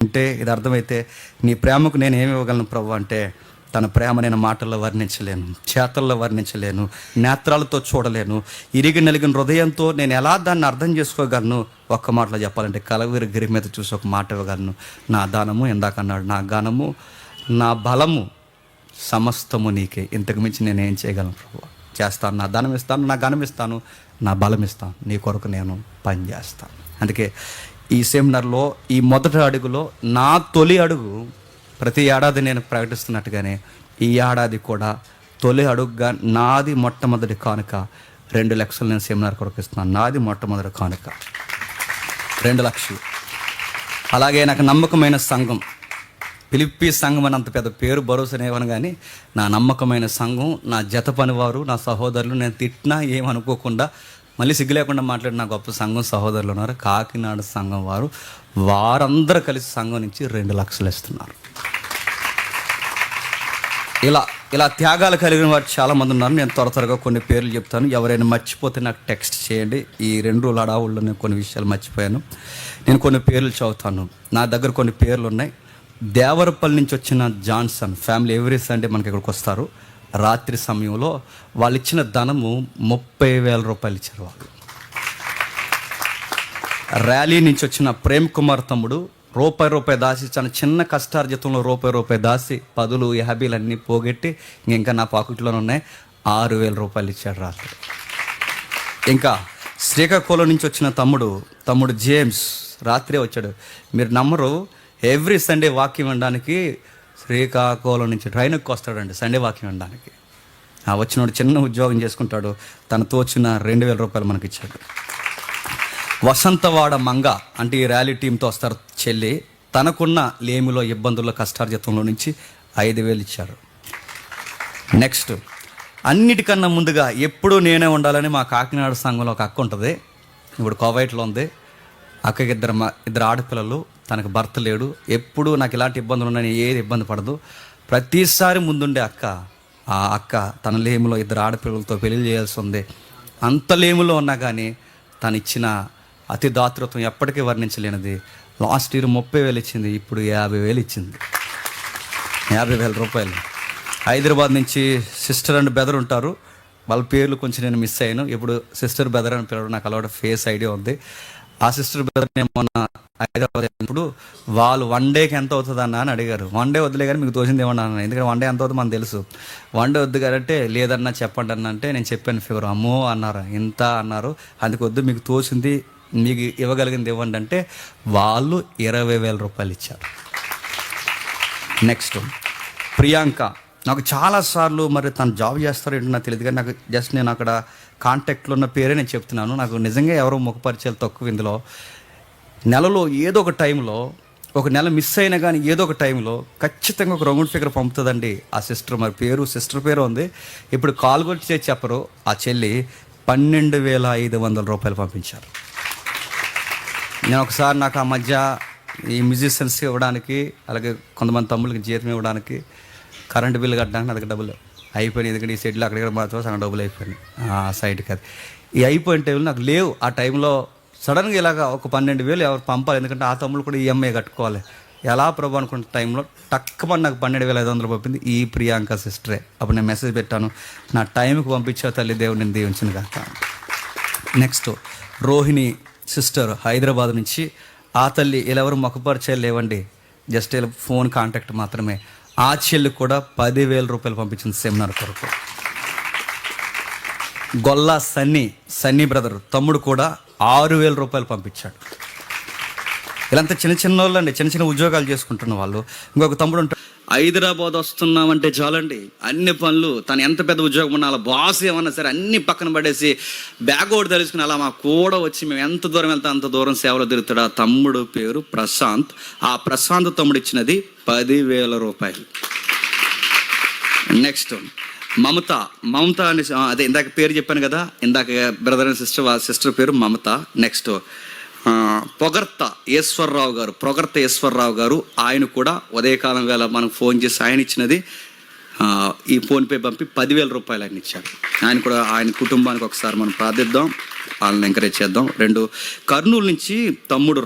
అంటే ఇది అర్థమైతే నీ ప్రేమకు నేను ఏమి ఇవ్వగలను ప్రభు అంటే, తన ప్రేమ నేను మాటల్లో వర్ణించలేను, చేతల్లో వర్ణించలేను, నేత్రాలతో చూడలేను, ఇరిగి నలిగిన హృదయంతో నేను ఎలా దాన్ని అర్థం చేసుకోగలను. ఒక్క మాటలో చెప్పాలంటే కలవరి గిరి మీద చూసి ఒక మాట ఇవ్వగలను. నా దానము, ఇందాక అన్నాడు, నా గానము, నా బలము సమస్తము నీకే. ఇంతకు మించి నేను ఏం చేయగలను ప్రభు? చేస్తాను, నా దానం ఇస్తాను, నా గానం ఇస్తాను, నా బలం ఇస్తాను, నీ కొరకు నేను పని చేస్తాను. అందుకే ఈ సెమినార్లో ఈ మొదటి అడుగులో నా తొలి అడుగు ప్రతి ఏడాది నేను ప్రకటిస్తున్నట్టుగానే ఈ ఏడాది కూడా తొలి అడుగుగా నాది మొట్టమొదటి కానుక 2 లక్షలు నేను సెమినార్ కొరకు ఇస్తున్నాను. నాది మొట్టమొదటి కానుక 2 లక్షలు. అలాగే నాకు నమ్మకమైన సంఘం, ఫిలిప్పీ సంఘం అని అంత పెద్ద పేరు భరోసానేవను, కానీ నా నమ్మకమైన సంఘం, నా జత పనివారు, నా సహోదరులు, నేను తిట్టినా ఏమనుకోకుండా మళ్ళీ సిగ్గు లేకుండా మాట్లాడిన నా గొప్ప సంఘం సహోదరులు ఉన్నారు. కాకినాడ సంఘం వారందరూ కలిసి సంఘం నుంచి 2 లక్షలు ఇస్తున్నారు. ఇలా త్యాగాలు కలిగిన వారు చాలామంది ఉన్నారు. నేను త్వరగా కొన్ని పేర్లు చెప్తాను. ఎవరైనా మర్చిపోతే నాకు టెక్స్ట్ చేయండి. ఈ 2 రోజుల అడావుల్లో నేను కొన్ని విషయాలు మర్చిపోయాను. నేను కొన్ని పేర్లు చదువుతాను. నా దగ్గర కొన్ని పేర్లు ఉన్నాయి. దేవరపల్లి నుంచి వచ్చిన జాన్సన్ ఫ్యామిలీ ఎవ్రీ సండే మనకి ఇక్కడికి వస్తారు. రాత్రి సమయంలో వాళ్ళు ఇచ్చిన ధనము 30,000 రూపాయలు ఇచ్చారు వాళ్ళు. ర్యాలీ నుంచి వచ్చిన ప్రేమ్ కుమార్ తమ్ముడు రూపాయి దాసి, తన చిన్న కష్టార్జితంలో రూపాయి దాసి 10, 50 అన్నీ పోగొట్టి ఇంకా నా పాకెట్లోనే ఉన్నాయి, 6,000 రూపాయలు ఇచ్చాడు రాత్రి. ఇంకా శ్రీకాకుళం నుంచి వచ్చిన తమ్ముడు జేమ్స్ రాత్రే వచ్చాడు. మీరు నమ్మరు, ఎవ్రీ సండే వాక్యం వినడానికి శ్రీకాకుళం నుంచి ట్రైన్ ఎక్కి వస్తాడండి సండే వాక్యం వినడానికి. వచ్చినోడు చిన్న ఉద్యోగం చేసుకుంటాడు, తనతో వచ్చిన 2,000 రూపాయలు మనకి ఇచ్చాడు. వసంతవాడ మంగ అంటే ఈ ర్యాలీ టీంతో వస్తారు చెల్లి, తనకున్న లేమిలో, ఇబ్బందుల్లో, కష్టార్జితంలో నుంచి 5,000 ఇచ్చారు. నెక్స్ట్, అన్నిటికన్నా ముందుగా ఎప్పుడూ నేనే ఉండాలని మా కాకినాడ సంఘంలో ఒక అక్క ఉంటుంది. ఇప్పుడు కువైట్లో ఉంది. అక్కకి ఇద్దరు ఆడపిల్లలు, తనకు భర్త లేడు. ఎప్పుడు నాకు ఇలాంటి ఇబ్బందులు ఉన్నాయని ఏది ఇబ్బంది పడదు. ప్రతిసారి ముందుండే ఆ అక్క తన లేములో 2 ఆడపిల్లలతో పెళ్లి చేయాల్సి ఉంది. అంత లేములో ఉన్నా కానీ తను ఇచ్చిన అతి దాతృత్వం ఎప్పటికీ వర్ణించలేనిది. లాస్ట్ ఇయర్ 30,000 ఇచ్చింది, ఇప్పుడు 50,000 ఇచ్చింది. 50,000 రూపాయలు. హైదరాబాద్ నుంచి సిస్టర్ అండ్ బెదర్ ఉంటారు. వాళ్ళ పేర్లు కొంచెం నేను మిస్ అయ్యాను. ఇప్పుడు సిస్టర్ బెదర్ అని పిలవడం నాకు అలవాటు, ఫేస్ ఐడియా ఉంది. ఆ సిస్టర్ బ్రదర్ నేను మొన్న హైదరాబాద్ అయినప్పుడు వాళ్ళు 1 డేకి ఎంత అవుతుంది అన్న అని అడిగారు. 1 డే వద్దులే కానీ మీకు తోచింది ఏమన్నా అన్న, ఎందుకంటే 1 డే ఎంత అవుతుంది మనకు తెలుసు. 1 డే వద్దు అంటే లేదన్నా చెప్పండి అన్న అంటే నేను చెప్పాను ఫిగర్. అమ్మో అన్నారు, ఇంత అన్నారు. అందుకు వద్దు, మీకు తోచింది, మీకు ఇవ్వగలిగింది ఇవ్వండి అంటే వాళ్ళు 20,000 రూపాయలు ఇచ్చారు. నెక్స్ట్, ప్రియాంక. నాకు చాలాసార్లు మరి తను జాబ్ చేస్తారో ఏంటో నాకు తెలియదు, కానీ నాకు జస్ట్ నేను అక్కడ కాంటాక్ట్లో ఉన్న పేరే నేను చెప్తున్నాను. నాకు నిజంగా ఎవరో ముఖపరిచయాలు తక్కువ. ఇందులో నెలలో ఏదో ఒక టైంలో, ఒక నెల మిస్ అయినా కానీ ఏదో ఒక టైంలో ఖచ్చితంగా ఒక రౌండ్ ఫిగర్ పంపుతుందండి ఆ సిస్టర్. మరి సిస్టర్ పేరు ఉంది. ఇప్పుడు కాల్ కొట్టి చేసి చెప్పరు. ఆ చెల్లి 12,500 రూపాయలు పంపించారు. నేను ఒకసారి నాకు ఆ మధ్య ఈ మ్యూజిషియన్స్ ఇవ్వడానికి, అలాగే కొంతమంది తమ్ముళ్ళకి జీతం ఇవ్వడానికి, కరెంటు బిల్లు కట్టడానికి నాకు డబ్బులు అయిపోయినాయి. ఎందుకంటే ఈ సెట్లు అక్కడిక్కడ మాత్రం సగం డబ్బులు అయిపోయినాయి ఆ సైడ్కి. అది ఈ అయిపోయిన టైంలో నాకు లేవు. ఆ టైంలో సడన్గా ఇలాగ ఒక 12,000 ఎవరు పంపాలి, ఎందుకంటే ఆ తమ్ముళ్ళు కూడా ఈఎంఐ కట్టుకోవాలి. ఎలా ప్రభు అనుకున్న టైంలో టక్కుమని నాకు 12,500 పంపింది ఈ ప్రియాంక సిస్టరే. అప్పుడు నేను మెసేజ్ పెట్టాను, నా టైంకి పంపించే తల్లి దేవుడు నేను దీవించిన కాక. నెక్స్ట్, రోహిణి సిస్టర్ హైదరాబాద్ నుంచి. ఆ తల్లి ఇలా ఎవరు మొక్కపరిచయాలు లేవండి, జస్ట్ ఇలా ఫోన్ కాంటాక్ట్ మాత్రమే. ఆ చెల్లి కూడా 10,000 రూపాయలు పంపించింది సెమినార్ కొరకు. గొల్లా సన్నీ బ్రదర్ తమ్ముడు కూడా 6,000 రూపాయలు పంపించాడు. ఇలాంతా చిన్న వాళ్ళు అండి, చిన్న ఉద్యోగాలు చేసుకుంటున్న వాళ్ళు. ఇంకొక తమ్ముడు ఉంటాడు, హైదరాబాద్ వస్తున్నామంటే చాలండి అన్ని పనులు, తను ఎంత పెద్ద ఉద్యోగం ఉన్నా, అలా బాస్ ఏమన్నా సరే అన్ని పక్కన పడేసి బ్యాగ్ ఒకటి తెలుసుకుని అలా మా కూడా వచ్చి మేము ఎంత దూరం వెళ్తే అంత దూరం సేవలో తిరుగుతాడు. ఆ తమ్ముడు పేరు ప్రశాంత్. ఆ ప్రశాంత్ తమ్ముడు ఇచ్చినది 10,000 రూపాయలు. నెక్స్ట్, మమత అని అదే ఇందాక పేరు చెప్పాను కదా, ఇందాక బ్రదర్ అండ్ సిస్టర్ పేరు మమత. నెక్స్ట్, పొగర్త ఈశ్వర్రావు గారు. ఆయన కూడా ఉదయకాలం వేళ మనకు ఫోన్ చేసి ఆయన ఇచ్చినది ఈ ఫోన్పే పంపి 10,000 రూపాయలు ఆయన ఇచ్చారు. ఆయన కూడా ఆయన కుటుంబానికి ఒకసారి మనం ప్రార్థిద్దాం, వాళ్ళని ఎంకరేజ్ చేద్దాం. 2, కర్నూలు నుంచి తమ్ముడు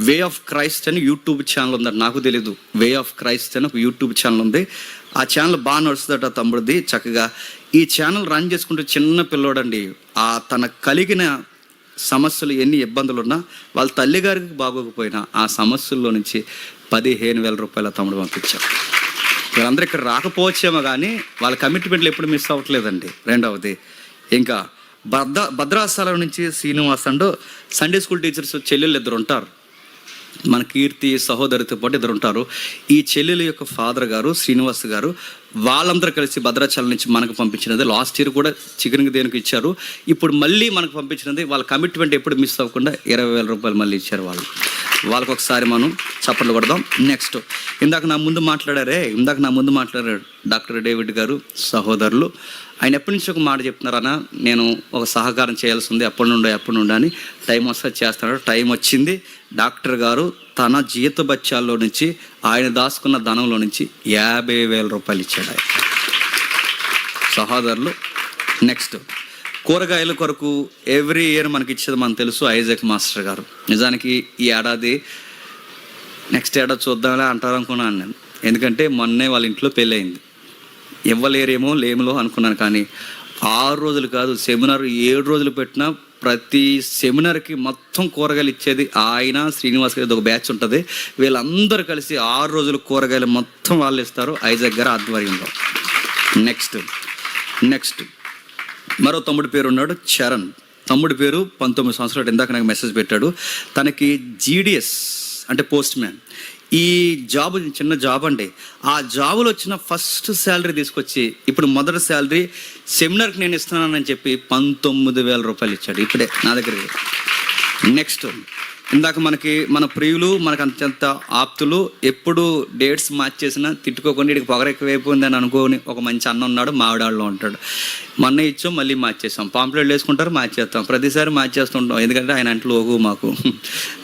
వే ఆఫ్ క్రైస్ట్ అని యూట్యూబ్ ఛానల్ ఉందండి, నాకు తెలీదు. వే ఆఫ్ క్రైస్ట్ అని ఒక యూట్యూబ్ ఛానల్ ఉంది. ఆ ఛానల్ బాగా నడుస్తుందట తమ్ముడిది. చక్కగా ఈ ఛానల్ రన్ చేసుకుంటే చిన్న పిల్లోడండి, ఆ తన కలిగిన సమస్యలు ఎన్ని ఇబ్బందులు ఉన్నా వాళ్ళ తల్లిగారికి బాగోకపోయినా ఆ సమస్యల్లో నుంచి 15,000 రూపాయల తమ్ముడు పంపించారు. వీళ్ళందరూ ఇక్కడ రాకపోవచ్చేమో కానీ వాళ్ళ కమిట్మెంట్లు ఎప్పుడు మిస్ అవ్వట్లేదండి. రెండవది ఇంకా భద్రాచలం నుంచి Srinivas and Sunday school teachers చెల్లెళ్ళు 2 ఉంటారు. మన కీర్తి సహోదరితో పాటు 2 ఉంటారు. ఈ చెల్లెల యొక్క ఫాదర్ గారు శ్రీనివాస్ గారు, వాళ్ళందరూ కలిసి భద్రాచలం నుంచి మనకు పంపించినది. లాస్ట్ ఇయర్ కూడా చికెన్కి దేనికి ఇచ్చారు. ఇప్పుడు మళ్ళీ మనకు పంపించినది. వాళ్ళ కమిట్మెంట్ ఎప్పుడు మిస్ అవ్వకుండా 20,000 రూపాయలు మళ్ళీ ఇచ్చారు. వాళ్ళకి ఒకసారి మనం చప్పట్లు కొడదాం. నెక్స్ట్ ఇందాక నా ముందు మాట్లాడారు డాక్టర్ డేవిడ్ గారు సహోదరులు. ఆయన ఎప్పటి నుంచి ఒక మాట చెప్తున్నారన్నా, నేను ఒక సహకారం చేయాల్సి ఉంది, ఎప్పటి నుండి అని. టైం వస్తే చేస్తున్నాడు. టైం వచ్చింది. డాక్టర్ గారు తన జీత బత్యాల్లో నుంచి ఆయన దాచుకున్న ధనంలో నుంచి 50,000 రూపాయలు ఇచ్చాడు ఆయన సహోదరులు. నెక్స్ట్ కూరగాయల కొరకు ఎవ్రీ ఇయర్ మనకి ఇచ్చేది మనకు తెలుసు ఐజాక్ మాస్టర్ గారు. నిజానికి ఈ ఏడాది నెక్స్ట్ ఏడాది చూద్దామని అంటారనుకున్నాను నేను, ఎందుకంటే మొన్నే వాళ్ళ ఇంట్లో పెళ్ళి అయింది. ఇవ్వలేరేమో లేములో అనుకున్నాను. కానీ 6 రోజులు కాదు, సెమినార్ 7 రోజులు పెట్టినా ప్రతి సెమినార్కి మొత్తం కూరగాయలు ఇచ్చేది ఆయన, శ్రీనివాస్ గారి ఒక బ్యాచ్ ఉంటుంది. వీళ్ళందరూ కలిసి 6 రోజులు కూరగాయలు మొత్తం వాళ్ళు ఇస్తారు ఐజాక్ గారి ఆధ్వర్యంలో. నెక్స్ట్ మరో తమ్ముడి పేరు ఉన్నాడు చరణ్. తమ్ముడి పేరు 19 సంవత్సరాలు. ఇందాక నాకు మెసేజ్ పెట్టాడు. తనకి జీడిఎస్ అంటే పోస్ట్ మ్యాన్. ఈ జాబ్ చిన్న జాబ్ అండి. ఆ జాబులో వచ్చిన ఫస్ట్ శాలరీ తీసుకొచ్చి ఇప్పుడు మొదటి శాలరీ సెమినార్కి నేను ఇస్తున్నానని చెప్పి 19,000 రూపాయలు ఇచ్చాడు ఇప్పుడే నా దగ్గరికి. నెక్స్ట్ ఇందాక మన ప్రియులు, మనకు అంత ఆప్తులు, ఎప్పుడు డేట్స్ మార్చేసినా తిట్టుకోకుండా ఇక్కడికి పొగర ఎక్కువైపోయింది అని అనుకోని ఒక మంచి అన్న ఉన్నాడు, మావిడాళ్ళలో ఉంటాడు. మొన్న ఇచ్చాం, మళ్ళీ మార్చేసాం. పాంప్లెట్లు వేసుకుంటారు, మార్చేస్తాం. ప్రతిసారి మార్చేస్తుంటాం, ఎందుకంటే ఆయన అంట్లు ఓగు మాకు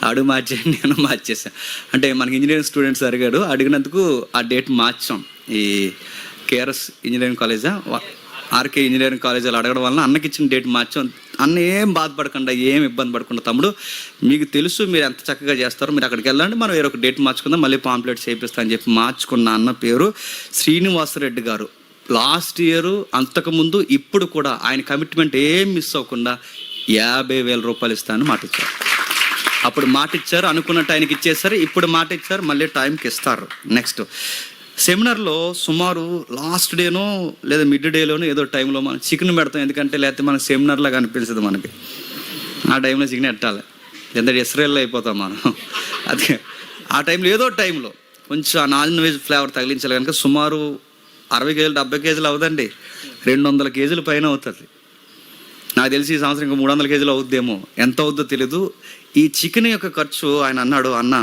అడుగు మార్చేయండి, నేను మార్చేసాను. అంటే మనకి ఇంజనీరింగ్ స్టూడెంట్స్ అడిగాడు, అడిగినందుకు ఆ డేట్ మార్చాం. ఈ కేఆర్ఎస్ ఇంజనీరింగ్ కాలేజా ఆర్కే ఇంజనీరింగ్ కాలేజీలో అడగడం వలన అన్నకి ఇచ్చిన డేట్ మార్చాం. అన్న ఏం బాధపడకుండా, ఏం ఇబ్బంది పడకుండా, తమ్ముడు మీకు తెలుసు మీరు ఎంత చక్కగా చేస్తారో, మీరు అక్కడికి వెళ్ళండి, మనం వేరొక డేట్ మార్చుకుందాం, మళ్ళీ పాంప్లెట్ చేయిస్తా అని చెప్పి మార్చుకున్న అన్న పేరు శ్రీనివాసరెడ్డి గారు. లాస్ట్ ఇయర్, అంతకుముందు, ఇప్పుడు కూడా ఆయన కమిట్మెంట్ ఏం మిస్ అవ్వకుండా 50,000 రూపాయలు ఇస్తానని మాట ఇచ్చారు. అప్పుడు మాట ఇచ్చారు, అనుకున్నట్టు ఆయనకి ఇచ్చేసారు. ఇప్పుడు మాట ఇచ్చారు, మళ్ళీ టైంకి ఇస్తారు. నెక్స్ట్ సెమినార్లో సుమారు లాస్ట్ డేనో లేదా మిడ్ డేలోనో ఏదో టైంలో మనం చికెన్ పెడతాం, ఎందుకంటే లేకపోతే మనకు సెమినార్లో కనిపిస్తుంది మనకి. ఆ టైంలో చికెన్ పెట్టాలి, ఎంత ఇస్రాయల్లో అయిపోతాం మనం. అదే ఆ టైంలో ఏదో టైంలో కొంచెం ఆ నాన్ వెజ్ ఫ్లేవర్ తగిలించాలి కనుక సుమారు 60 కేజీలు 70 కేజీలు అవుదండి, 200 కేజీల పైన అవుతుంది. నాకు తెలిసి ఈ సంవత్సరం ఇంకా 300 కేజీలు అవుద్దేమో, ఎంత అవుద్దో తెలీదు. ఈ చికెన్ యొక్క ఖర్చు ఆయన అన్నాడు, అన్న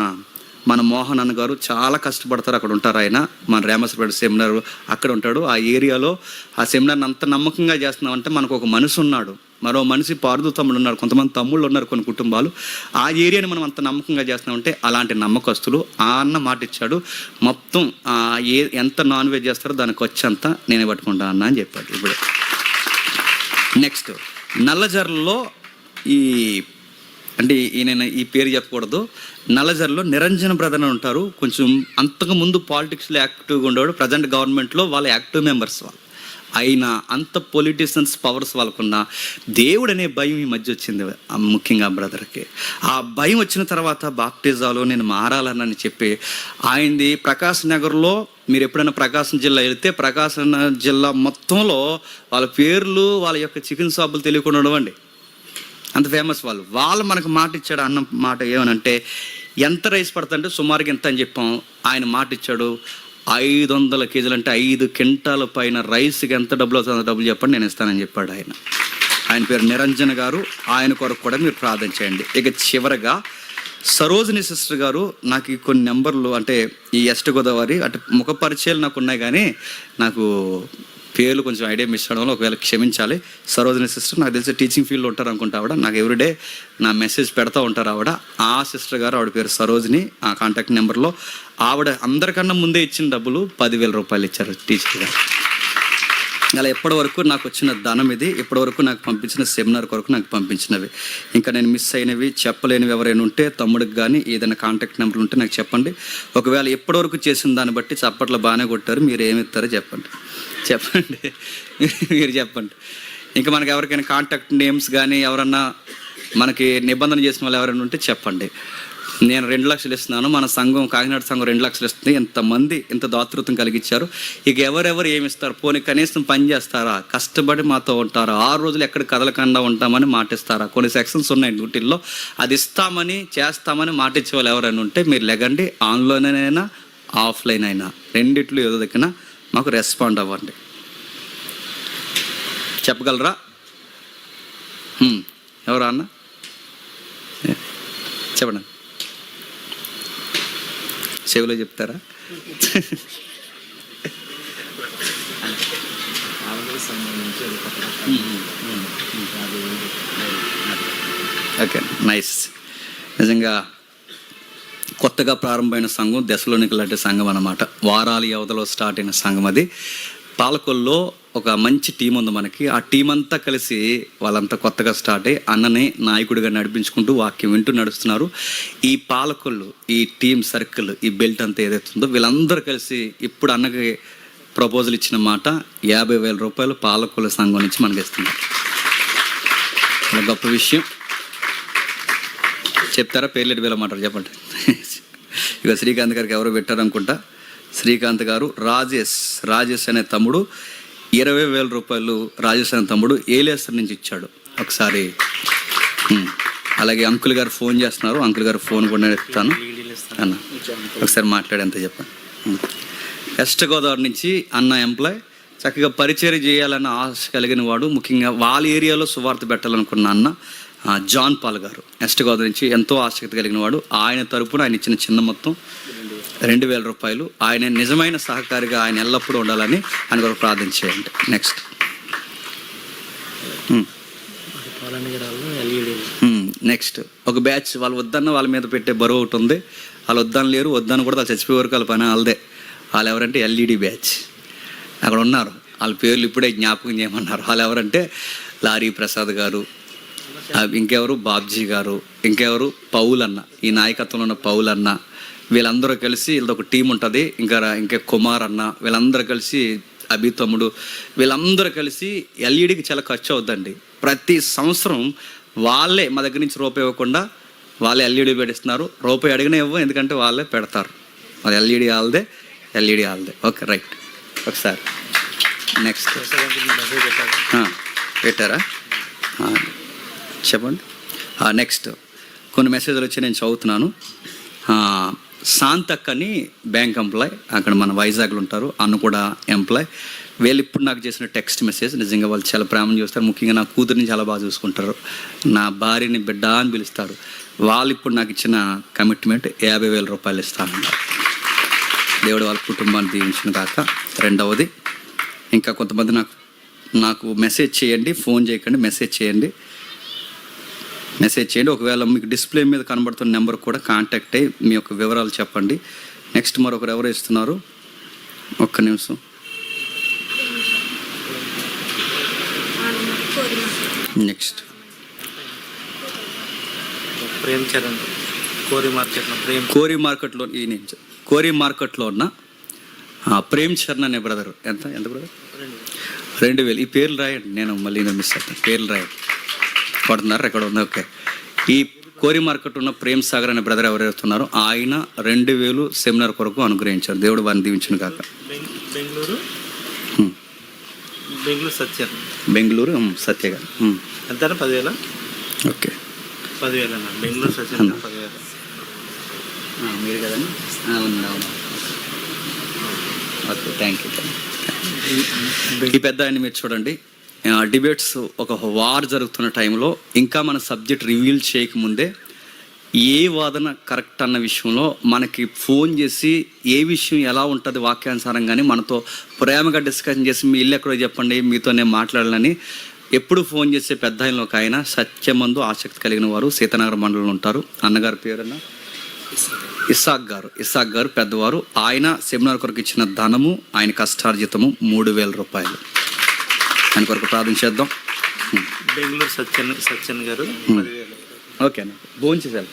మన మోహన్ అన్న గారు చాలా కష్టపడతారు, అక్కడ ఉంటారు ఆయన, మన రామేశ్వరపేట సెమినార్ అక్కడ ఉంటాడు. ఆ ఏరియాలో ఆ సెమినార్ని అంత నమ్మకంగా చేస్తున్నామంటే మనకు ఒక మనిషి ఉన్నాడు, మరో మనిషి పారుదు తమ్ముడు ఉన్నారు, కొంతమంది తమ్ముళ్ళు ఉన్నారు, కొన్ని కుటుంబాలు. ఆ ఏరియాని మనం అంత నమ్మకంగా చేస్తున్నామంటే అలాంటి నమ్మకస్తులు. ఆ అన్న మాట ఇచ్చాడు, మొత్తం ఎంత నాన్ వెజ్ చేస్తారో దానికి వచ్చంతా నేనే పట్టుకుంటా అన్న అని చెప్పాడు. ఇప్పుడు నెక్స్ట్ నల్లజర్లలో అంటే నేను ఈ పేరు చెప్పకూడదు, నల్లజర్లో నిరంజన బ్రదర్ అని ఉంటారు. కొంచెం అంతకుముందు పాలిటిక్స్లో యాక్టివ్గా ఉండేవాడు, ప్రజెంట్ గవర్నమెంట్లో వాళ్ళ యాక్టివ్ మెంబర్స్ వాళ్ళు. అయినా అంత పొలిటీషియన్స్ పవర్స్ వాళ్ళకున్న దేవుడు అనే భయం ఈ మధ్య వచ్చింది ముఖ్యంగా బ్రదర్కి. ఆ భయం వచ్చిన తర్వాత బాప్టిజాలు నేను మారాలని చెప్పి ఆయనది ప్రకాశ్ నగర్లో, మీరు ఎప్పుడైనా ప్రకాశం జిల్లా వెళితే ప్రకాశం జిల్లా మొత్తంలో వాళ్ళ పేర్లు, వాళ్ళ యొక్క చికెన్ షాపులు తెలియకుండా ఉండవండి, అంత ఫేమస్ వాళ్ళు మనకు మాట ఇచ్చాడు. అన్న మాట ఏమనంటే ఎంత రైస్ పడుతుందంటే సుమారుగా ఎంత అని చెప్పాం. ఆయన మాట ఇచ్చాడు 500 కేజీలు అంటే 5 క్వింటాల పైన రైస్కి ఎంత డబ్బులు అవుతుందో డబ్బులు చెప్పండి, నేను ఇస్తానని చెప్పాడు ఆయన. ఆయన పేరు నిరంజన్ గారు. ఆయన కొరకు కూడా మీరు ప్రార్థన చేయండి. ఇక చివరగా సరోజిని సిస్టర్ గారు, నాకు కొన్ని నెంబర్లు అంటే ఈ వెస్ట్ గోదావరి అంటే ముఖ పరిచయాలు నాకు ఉన్నాయి, కానీ నాకు పేర్లు కొంచెం ఐడియా మిస్ అవడంలో ఒకవేళ క్షమించాలి. సరోజిని సిస్టర్ నాకు తెలిసి టీచింగ్ ఫీల్డ్లో ఉంటారు అనుకుంటా ఆవిడ, నాకు ఎవ్రీడే నా మెసేజ్ పెడతా ఉంటారు ఆవిడ. ఆ సిస్టర్ గారు, ఆవిడ పేరు సరోజిని. ఆ కాంటాక్ట్ నెంబర్లో ఆవిడ అందరికన్నా ముందే ఇచ్చిన డబ్బులు 10,000 రూపాయలు ఇచ్చారు టీచర్ గారు. అలా ఎప్పటి వరకు నాకు వచ్చిన ధనం ఇది, ఇప్పటి వరకు నాకు పంపించిన సెమినార్ కొరకు నాకు పంపించినవి. ఇంకా నేను మిస్ అయినవి చెప్పలేనివి ఎవరైనా ఉంటే తమ్ముడికి కానీ ఏదైనా కాంటాక్ట్ నెంబర్ ఉంటే నాకు చెప్పండి. ఒకవేళ ఎప్పటి వరకు చేసిన దాన్ని బట్టి చప్పట్లో బాగానే కొట్టారు, మీరు ఏమి ఇస్తారో చెప్పండి మీరు చెప్పండి. ఇంకా మనకి ఎవరికైనా కాంటాక్ట్ నేమ్స్ కానీ ఎవరన్నా మనకి నిబంధన చేసిన వాళ్ళు ఎవరైనా ఉంటే చెప్పండి. నేను 2 లక్షలు ఇస్తున్నాను, మన సంఘం కాకినాడ సంఘం 2 లక్షలు ఇస్తుంది. ఎంతమంది ఇంత దాతృత్వం కలిగించారు. ఇక ఎవరెవరు ఏమి ఇస్తారు? పోనీ కనీసం పని చేస్తారా? కష్టపడి మాతో ఉంటారా? 6 రోజులు ఎక్కడ కదలకుండా ఉంటామని మాటిస్తారా? కొన్ని సెక్షన్స్ ఉన్నాయి డ్యూటీల్లో, అది ఇస్తామని చేస్తామని మాటిచ్చే వాళ్ళు ఎవరైనా ఉంటే మీరు లెగండి. ఆన్లైన్ ఆఫ్లైన్ అయినా రెండిట్లో ఏదో దగ్గర మాకు రెస్పాండ్ అవ్వండి. చెప్పగలరా? ఎవరా అన్న చెప్పండి, చెవిలో చెప్తారా? Okay, nice. నిజంగా కొత్తగా ప్రారంభమైన సంఘం, దశలోనికి లాంటి సంఘం అన్నమాట. వారాల వ్యవధిలో స్టార్ట్ అయిన సంఘం అది. పాలకొల్లో ఒక మంచి టీం ఉంది మనకి. ఆ టీం అంతా కలిసి వాళ్ళంతా కొత్తగా స్టార్ట్ అయ్యి అన్నని నాయకుడిగా నడిపించుకుంటూ వాక్యం వింటూ నడుస్తున్నారు. ఈ పాలకొల్లు, ఈ టీం సర్కిల్, ఈ బెల్ట్ అంతా ఏదైతుందో వీళ్ళందరూ కలిసి ఇప్పుడు అన్నకి ప్రపోజల్ ఇచ్చిన మాట 50,000 రూపాయలు పాలకొల్లు సంఘం నుంచి మనకి ఇస్తున్నారు. గొప్ప విషయం. చెప్తారా? పేర్లెట్ వెళ్ళమంటారు చెప్పండి. ఇక శ్రీకాంత్ గారికి ఎవరో పెట్టారనుకుంటా. శ్రీకాంత్ గారు రాజేష్ అనే తమ్ముడు 20,000 రూపాయలు రాజేష్ అనే తమ్ముడు ఏలేశ్వర్ నుంచి ఇచ్చాడు. ఒకసారి అలాగే అంకుల్ గారు ఫోన్ చేస్తున్నారు. అంకుల్ గారు ఫోన్ కూడా ఇస్తాను అన్న, ఒకసారి మాట్లాడేంత చెప్పండి. వెస్ట్ గోదావరి నుంచి అన్న ఎంప్లాయ్, చక్కగా పరిచయం చేయాలన్న ఆశ కలిగిన వాడు, ముఖ్యంగా వాళ్ళ ఏరియాలో సువార్త పెట్టాలనుకున్న అన్న జాన్ పాల్ గారు వెస్ట్ గోదావరి నుంచి ఎంతో ఆసక్తి కలిగిన వాడు. ఆయన తరపున ఆయన ఇచ్చిన చిన్న మొత్తం 2,000 రూపాయలు. ఆయన నిజమైన సహకారిగా ఆయన ఎల్లప్పుడూ ఉండాలని ఆయన కొరకు ప్రార్థన చేయండి. నెక్స్ట్ ఒక బ్యాచ్ వాళ్ళు వద్దన్న వాళ్ళ మీద పెట్టే బరువు ఒకటి ఉంది. వాళ్ళు వద్దని లేరు, వద్దని కూడా వాళ్ళు చచ్చిపోయే వరకు వాళ్ళ పని వాళ్ళదే. వాళ్ళు ఎవరంటే ఎల్ఈడి బ్యాచ్ అక్కడ ఉన్నారు. వాళ్ళ పేర్లు ఇప్పుడే జ్ఞాపకం చేయమన్నారు. వాళ్ళు ఎవరంటే లారీ ప్రసాద్ గారు, ఇంకెవరు బాబ్జీ గారు, ఇంకెవరు పౌల్ అన్న, ఈ నాయకత్వంలో ఉన్న పౌల్ అన్న, వీళ్ళందరూ కలిసి వీళ్ళొక టీం ఉంటుంది. ఇంకా కుమార్ అన్న, వీళ్ళందరూ కలిసి అభి తమ్ముడు, వీళ్ళందరూ కలిసి ఎల్ఈడికి చాలా ఖర్చు అవుద్దండి. ప్రతి సంవత్సరం వాళ్ళే మా దగ్గర నుంచి రూపాయి ఇవ్వకుండా వాళ్ళే ఎల్ఈడి పెట్టిస్తున్నారు. రూపాయి అడిగినా ఇవ్వం, ఎందుకంటే వాళ్ళే పెడతారు. అది ఎల్ఈడి వాళ్ళదే. Okay, right. ఒకసారి నెక్స్ట్ పెట్టారా? చెప్పండి. నెక్స్ట్ కొన్ని మెసేజ్లు వచ్చి నేను చదువుతున్నాను. శాంతక్ అని బ్యాంక్ ఎంప్లాయ్, అక్కడ మన వైజాగ్లో ఉంటారు. అన్న కూడా ఎంప్లాయ్. వీళ్ళు ఇప్పుడు నాకు చేసిన టెక్స్ట్ మెసేజ్, నిజంగా వాళ్ళు చాలా ప్రేమను చూస్తారు. ముఖ్యంగా నా కూతురిని చాలా బాగా చూసుకుంటారు. నా భార్యని బిడ్డ అని పిలుస్తారు. వాళ్ళు ఇప్పుడు నాకు ఇచ్చిన కమిట్మెంట్ 50,000 రూపాయలు ఇస్తానన్నారు. దేవుడు వాళ్ళ కుటుంబాన్ని దీవించిన కాక. రెండవది, ఇంకా కొంతమంది నాకు మెసేజ్ చేయండి, ఫోన్ చేయకండి, మెసేజ్ చేయండి. ఒకవేళ మీకు డిస్ప్లే మీద కనబడుతున్న నెంబర్ కూడా కాంటాక్ట్ అయ్యి మీ యొక్క వివరాలు చెప్పండి. నెక్స్ట్ మరొకరు ఎవరు ఇస్తున్నారు? ఒక్క నిమిషం. నెక్స్ట్ కోరి మార్కెట్లో ఉన్న ప్రేమ్ చరణ్ అనే బ్రదర్. ఎంత బ్రదర్? 2,000. ఈ పేర్లు రాయండి, నేను మళ్ళీ మిస్ అవుతాను. పేర్లు రాయండి. పడుతున్నారు ఎక్కడ ఉంది? ఓకే. ఈ కోరి మార్కెట్ ఉన్న ప్రేమ్ సాగర్ అనే బ్రదర్ ఎవరెడుతున్నారో ఆయన 2,000 సెమినార్ కొరకు అనుగ్రహించారు. దేవుడు వారిని దీవించిన కాక. బెంగళూరు సత్య గారు ఎంత? 10,000. ఓకే, 10,000 అన్న. బెంగళూరు సత్య 10,000 మీరు కదండి? అవును. Okay, thank you. ఈ పెద్ద ఆయన మీరు చూడండి. డిబేట్స్ ఒక వార్ జరుగుతున్న టైంలో ఇంకా మన సబ్జెక్ట్ రివీల్ చేయకముందే ఏ వాదన కరెక్ట్ అన్న విషయంలో మనకి ఫోన్ చేసి ఏ విషయం ఎలా ఉంటుంది వాక్యానుసారంగానే మనతో ప్రేమగా డిస్కషన్ చేసి మీ ఇల్లు ఎక్కడో చెప్పండి, మీతో నేను మాట్లాడాలని ఎప్పుడు ఫోన్ చేసే పెద్ద ఆయనలో ఒక ఆయన, సత్యమందు ఆసక్తి కలిగిన వారు, సీతానగర్ మండలంలో ఉంటారు. అన్నగారి పేరున్న ఇస్సాక్ గారు పెద్దవారు. ఆయన సెమినార్ కొరకు ఇచ్చిన ధనము, ఆయన కష్టార్జితము 3,000 రూపాయలు. దాని కొరకు ప్రార్థన చేద్దాం. బెంగళూరు సత్యన్ గారు 10,000. ఓకే అన్న, భోంచేసారు.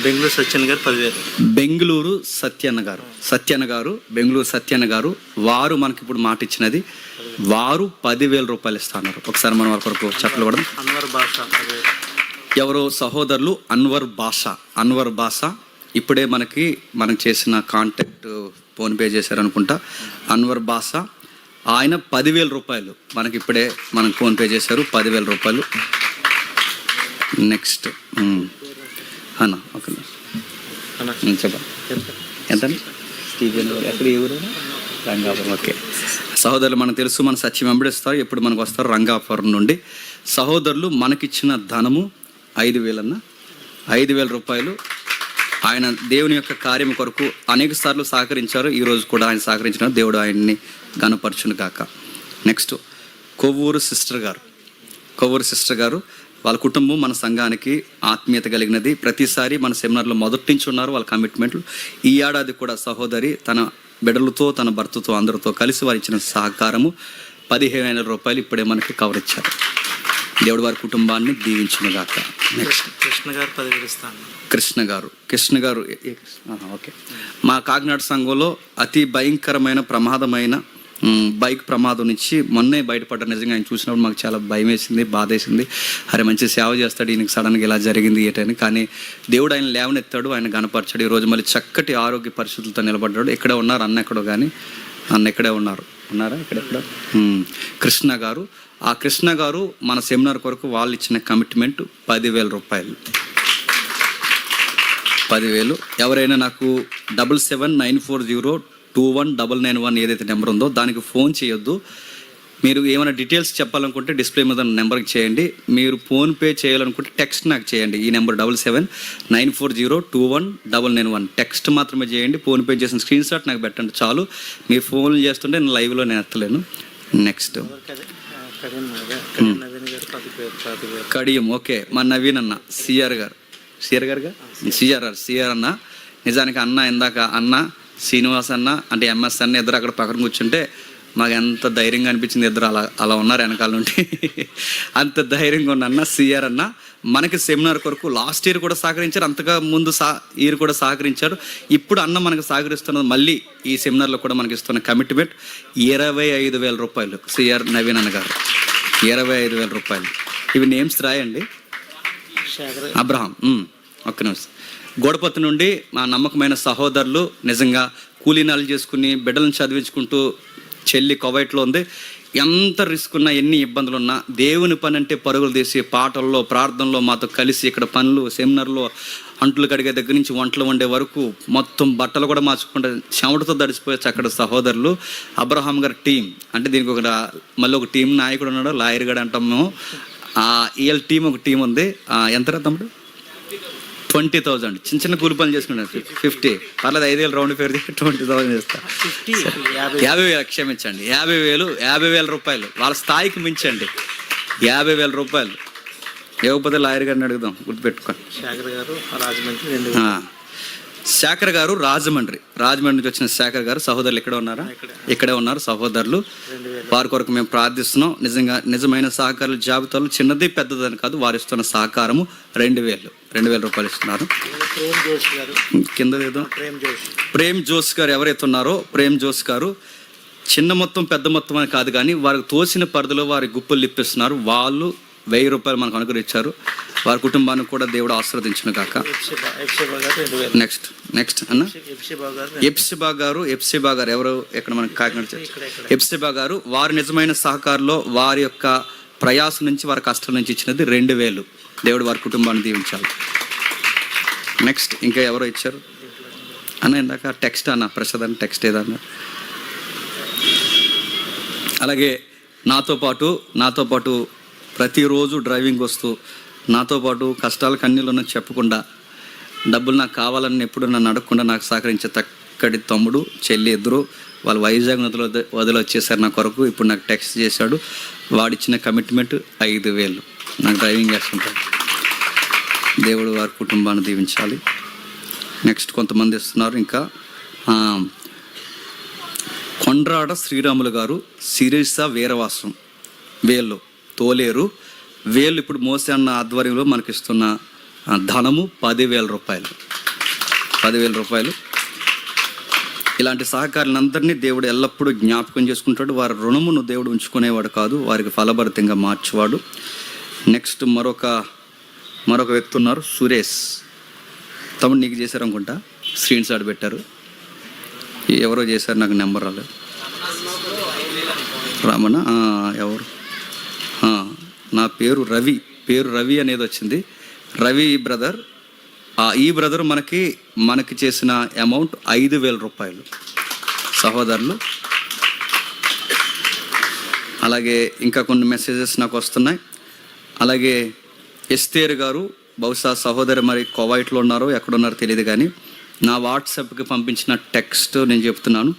బెంగళూరు సత్యన్ గారు 10,000. బెంగళూరు సత్యన్న గారు బెంగళూరు సత్యన్న గారు వారు మనకి ఇప్పుడు మాట ఇచ్చినది. వారు 10,000 రూపాయలు ఇస్తున్నారు. ఒకసారి మనం వారి కొరకు చెప్పలు కూడా. అన్వర్ భాష 10,000. ఎవరో సహోదరులు అన్వర్ భాష ఇప్పుడే మనం చేసిన కాంటాక్ట్ ఫోన్పే చేశారనుకుంటా. అన్వర్ భాష ఆయన 10,000 రూపాయలు మనకి ఇప్పుడే ఫోన్పే చేశారు. 10,000 రూపాయలు. నెక్స్ట్ అన్న ఓకే చెప్పండి ఎంత ఎక్కడ ఏ ఊరు? రంగాపురం. ఓకే సహోదరులు, మనకు తెలుసు మన సత్యం వెంబడిస్తారు. ఎప్పుడు మనకు వస్తారు రంగాపురం నుండి. సహోదరులు మనకిచ్చిన ధనము 5,000 అన్న, 5,000 రూపాయలు. ఆయన దేవుని యొక్క కార్యం కొరకు అనేక సార్లు సహకరించారు. ఈరోజు కూడా ఆయన సహకరించిన దేవుడు ఆయన్ని గణపరచును కాక. నెక్స్ట్ కొవ్వూరు సిస్టర్ గారు వాళ్ళ కుటుంబం మన సంఘానికి ఆత్మీయత కలిగినది. ప్రతిసారి మన సెమినార్లో మొదటి నుంచి ఉన్నారు వాళ్ళ కమిట్మెంట్లు. ఈ ఏడాది కూడా సహోదరి తన బిడ్డలతో తన భర్తతో అందరితో కలిసి వారు ఇచ్చిన సహకారము 15,000 రూపాయలు ఇప్పుడే మనకి కవర్ ఇచ్చారు. దేవుడు వారి కుటుంబాన్ని దీవించును గాక. నెక్స్ట్ కృష్ణ గారు 10,000 ఇస్తాను. కృష్ణ గారు ఓకే. మా కాకినాడ సంఘంలో అతి భయంకరమైన ప్రమాదమైన బైక్ ప్రమాదం నుంచి మొన్నే బయటపడ్డారు. నిజంగా ఆయన చూసినప్పుడు మాకు చాలా భయం వేసింది, బాధ వేసింది. అరే మంచి సేవ చేస్తాడు, ఈయనకి సడన్గా ఇలా జరిగింది ఏటని. కానీ దేవుడు ఆయన లేవనెత్తాడు, ఆయన గణపరచాడు. ఈరోజు మళ్ళీ చక్కటి ఆరోగ్య పరిస్థితులతో నిలబడ్డాడు. ఎక్కడే ఉన్నారు అన్న, ఎక్కడో కానీ అన్న ఎక్కడే ఉన్నారా ఇక్కడెక్కడ. కృష్ణ గారు మన సెమినార్ కొరకు వాళ్ళు ఇచ్చిన కమిట్మెంట్ 10,000 రూపాయలు. 10,000. ఎవరైనా నాకు 7794021991 ఏదైతే నెంబర్ ఉందో దానికి ఫోన్ చేయొద్దు. మీరు ఏమైనా డీటెయిల్స్ చెప్పాలనుకుంటే డిస్ప్లే మీద నెంబర్కి చేయండి. మీరు ఫోన్పే చేయాలనుకుంటే టెక్స్ట్ నాకు చేయండి. ఈ నెంబర్ 7794021991 టెక్స్ట్ మాత్రమే చేయండి. ఫోన్పే చేసిన స్క్రీన్ షాట్ నాకు పెట్టండి చాలు. మీరు ఫోన్ చేస్తుంటే నేను లైవ్లో నేను ఎత్తలేను. నెక్స్ట్ కడియం. ఓకే మా నవీన్ అన్న సిఆర్ అన్న. నిజానికి అన్న ఇందాక అన్న శ్రీనివాస్ అన్న అంటే ఎంఎస్ అన్న ఇద్దరు అక్కడ పక్కన కూర్చుంటే మాకు ఎంత ధైర్యంగా అనిపించింది. ఇద్దరు అలా ఉన్నారు వెనకాల నుండి. అంత ధైర్యంగా ఉన్న అన్న సిఆర్ అన్న మనకి సెమినార్ కొరకు లాస్ట్ ఇయర్ కూడా సహకరించారు. అంతగా ముందు ఇయర్ కూడా సహకరించారు. ఇప్పుడు అన్న మనకు సహకరిస్తున్నది మళ్ళీ ఈ సెమినార్లో కూడా మనకి ఇస్తున్న కమిట్మెంట్ 25,000 రూపాయలు. సిఆర్ నవీన్ అన్న గారు 25,000 రూపాయలు. ఇవి నేమ్స్ రాయండి. అబ్రహాం ఒక్క నిమిషం. గోడపత్తి నుండి మా నమ్మకమైన సహోదరులు నిజంగా కూలీనాలు చేసుకుని బిడ్డలను చదివించుకుంటూ చెల్లి కువైట్లో ఉంది. ఎంత రిస్క్ ఉన్నా ఎన్ని ఇబ్బందులు ఉన్నా దేవుని పని అంటే పరుగులు తీసి పాటల్లో ప్రార్థనలో మాతో కలిసి ఇక్కడ పనులు సెమినార్లో అంట్లు కడిగే దగ్గర నుంచి వంటలు వండే వరకు మొత్తం బట్టలు కూడా మార్చుకుంటే చెమటతో తడిసిపోయచ్చు అక్కడ సహోదరులు. అబ్రహాం గారి టీం అంటే దీనికి మళ్ళీ ఒక టీం నాయకుడు ఉన్నాడు, లాయర్ గడు అంటాం మేము. ఈఎల్ టీం ఒక టీం ఉంది. ఎంతరా తమ్ముడు? 20,000. చిన్న కూలి పనులు చేసుకున్నాను. 50 పర్లేదు 5,000 రౌండ్ పేరు 20,000 చేస్తా. 50,000 క్షమించండి. 50,000 రూపాయలు వాళ్ళ స్థాయికి మించండి. 50,000 రూపాయలు ఇవ్వకపోతే లాయర్ గారిని అడుగుదాం. గుర్తుపెట్టుకోండి. శేఖర్ గారు రాజమండ్రి నుంచి వచ్చిన శేఖర్ గారు సహోదరులు ఇక్కడ ఉన్నారా? ఇక్కడే ఉన్నారు సహోదరులు. వారి కొరకు మేము ప్రార్థిస్తున్నాం. నిజమైన సహకారుల జాబితాలు చిన్నది పెద్దదని కాదు. వారు ఇస్తున్న సహకారము 2,000 రూపాయలు ఇస్తున్నారు. కింద లేదు. ప్రేమ్ జోష్ గారు ఎవరైతే ఉన్నారో ప్రేమ్ జోష్ గారు చిన్న మొత్తం పెద్ద మొత్తం అని కాదు కానీ వారికి తోసిన పరిధిలో వారి గుప్పులు లిప్పిస్తున్నారు. వాళ్ళు 1,000 రూపాయలు మనకు అనుగ్రహించారు. వారి కుటుంబాన్ని కూడా దేవుడు ఆశీర్వదించును కాక. నెక్స్ట్ అన్న ఎప్సిబా గారు ఎవరు ఎక్కడ మనకు కాకినాడ ఎప్సిబా గారు వారి నిజమైన సహకారంలో వారి యొక్క ప్రయాసం నుంచి వారి కష్టం నుంచి ఇచ్చినది 2,000. దేవుడు వారి కుటుంబాన్ని దీవించాలి. నెక్స్ట్ ఇంకా ఎవరో ఇచ్చారు అన్న ఇందాక టెక్స్ట్ అన్న ప్రసాద్ అన్న టెక్స్ట్ ఏదన్నా. అలాగే నాతో పాటు ప్రతిరోజు డ్రైవింగ్ వస్తూ నాతో పాటు కష్టాలు కన్నీళ్ళు ఉన్నది చెప్పకుండా డబ్బులు నాకు కావాలని ఎప్పుడు నన్ను అడగకుండా నాకు సహకరించే తక్కడి తమ్ముడు చెల్లి ఇద్దరు వాళ్ళు వైజాగ్ వదిలి వచ్చేసారు నా కొరకు. ఇప్పుడు నాకు టెక్స్ట్ చేశాడు. వాడిచ్చిన కమిట్మెంట్ 5,000 నాకు డ్రైవింగ్ చేస్తుంటాడు. దేవుడు వారి కుటుంబాన్ని దీవించాలి. నెక్స్ట్ కొంతమంది ఇస్తున్నారు. ఇంకా కొండ్రాడ శ్రీరాములు గారు, సిరిస వీరవాసం, వేళ్ళు తోలేరు, వేళ్ళు ఇప్పుడు మోసే అన్న ఆధ్వర్యంలో మనకిస్తున్న ధనము 10,000 రూపాయలు. 10,000 రూపాయలు. ఇలాంటి సహకారులందరినీ దేవుడు ఎల్లప్పుడూ జ్ఞాపకం చేసుకుంటాడు. వారి రుణమును దేవుడు ఉంచుకునేవాడు కాదు, వారికి ఫలభరితంగా మార్చేవాడు. నెక్స్ట్ మరొక వ్యక్తి ఉన్నారు, సురేష్. తమ్ముడు నీకు చేశారు అనుకుంటా, స్క్రీన్ షాట్ పెట్టారు. ఎవరో చేశారు, నాకు నెంబర్ రాలేదు. రమణ ఎవరు? నా పేరు రవి అనేది వచ్చింది. రవి బ్రదర్. ఈ బ్రదర్ మనకి చేసిన అమౌంట్ 5,000 రూపాయలు సహోదరులు. అలాగే ఇంకా కొన్ని మెసేజెస్ నాకు వస్తున్నాయి. అలాగే ఎస్తేర్ గారు, బహుశా సహోదరు మరి కువైట్లో ఉన్నారో ఎక్కడున్నారో తెలియదు, కానీ నా వాట్సాప్కి పంపించిన టెక్స్ట్ నేను చెప్తున్నాను,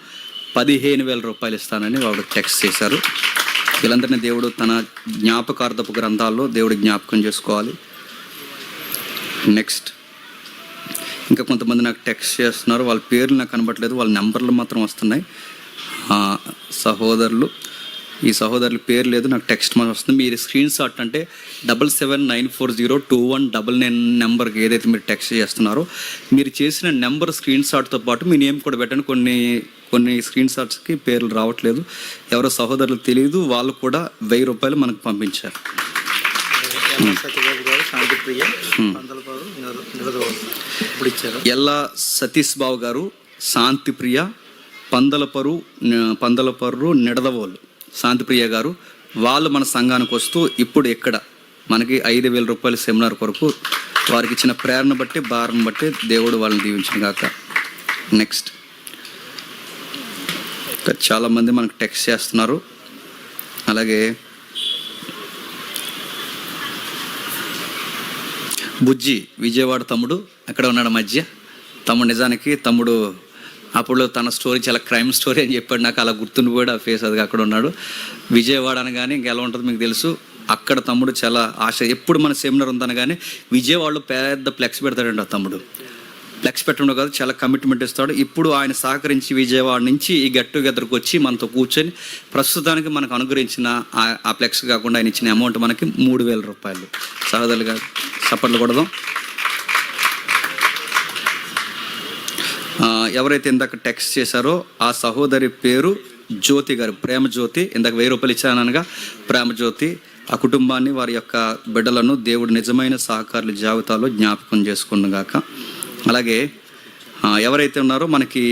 15,000 రూపాయలు ఇస్తానని వాడు టెక్స్ట్ చేశారు. వీళ్ళందరినీ దేవుడు తన జ్ఞాపకార్థపు గ్రంథాల్లో దేవుడు జ్ఞాపకం చేసుకోవాలి. నెక్స్ట్ ఇంకా కొంతమంది నాకు టెక్స్ట్ చేస్తున్నారు, వాళ్ళ పేర్లు నాకు కనబడట్లేదు, వాళ్ళ నెంబర్లు మాత్రం వస్తున్నాయి. ఈ సహోదరుల పేరు లేదు, నాకు టెక్స్ట్ మాత్రం వస్తుంది. మీరు స్క్రీన్ షాట్ అంటే 7794021999 నెంబర్కి ఏదైతే మీరు టెక్స్ట్ చేస్తున్నారో, మీరు చేసిన నెంబర్ స్క్రీన్ షాట్తో పాటు మీ నేమ్ కూడా పెట్టండి. కొన్ని స్క్రీన్ షాట్స్కి పేర్లు రావట్లేదు, ఎవరో సహోదరులు తెలియదు, వాళ్ళు కూడా 1,000 రూపాయలు మనకు పంపించారు. ఎల్లా సతీష్ బాబు గారు, శాంతిప్రియ, పందలపర్రు నిడదవోలు, శాంతిప్రియ గారు, వాళ్ళు మన సంఘానికి వస్తూ ఇప్పుడు ఇక్కడ మనకి 5,000 రూపాయల సెమినార్ కొరకు వారికి ఇచ్చిన ప్రేరణ బట్టి, భారం బట్టి దేవుడు వాళ్ళని దీవించిన గాక. నెక్స్ట్ చాలామంది మనకు టెక్స్ట్ చేస్తున్నారు. అలాగే బుజ్జి విజయవాడ తమ్ముడు అక్కడ ఉన్నాడు మధ్య. నిజానికి తమ్ముడు అప్పుడు తన స్టోరీ చాలా క్రైమ్ స్టోరీ అని చెప్పాడు, నాకు అలా గుర్తుండిపోయాడు ఆ ఫేస్. అది అక్కడ ఉన్నాడు. విజయవాడ అనగానే ఇంకెలా ఉంటుందో మీకు తెలుసు. అక్కడ తమ్ముడు చాలా ఆశ, ఎప్పుడు మన సెమినార్ ఉందనగానే విజయవాడలో పెద్ద ఫ్లెక్స్ పెడతాడండి ఆ తమ్ముడు. ఫ్లెక్స్ పెట్టడం కాదు, చాలా కమిట్మెంట్ ఇస్తాడు. ఇప్పుడు ఆయన సహకరించి విజయవాడ నుంచి ఈ గెట్ టుగెదర్కి వచ్చి మనతో కూర్చొని ప్రస్తుతానికి మనకు అనుగ్రహించిన ఆ ఫ్లెక్స్ కాకుండా ఆయన ఇచ్చిన అమౌంట్ మనకి 3,000 రూపాయలు. సహోదరులుగా చప్పట్లు కొడదాం. ఎవరైతే ఇందాక టెక్స్ట్ చేశారో ఆ సహోదరి పేరు జ్యోతి గారు, ప్రేమజ్యోతి. ఇందాక 1,000 రూపాయలు ఇచ్చాననగా ప్రేమజ్యోతి. ఆ కుటుంబాన్ని, వారి యొక్క బిడ్డలను దేవుడు నిజమైన సహకారుల జాబితాలో జ్ఞాపకం చేసుకున్నగాక. అలాగే ఎవరైతే ఉన్నారో మనకి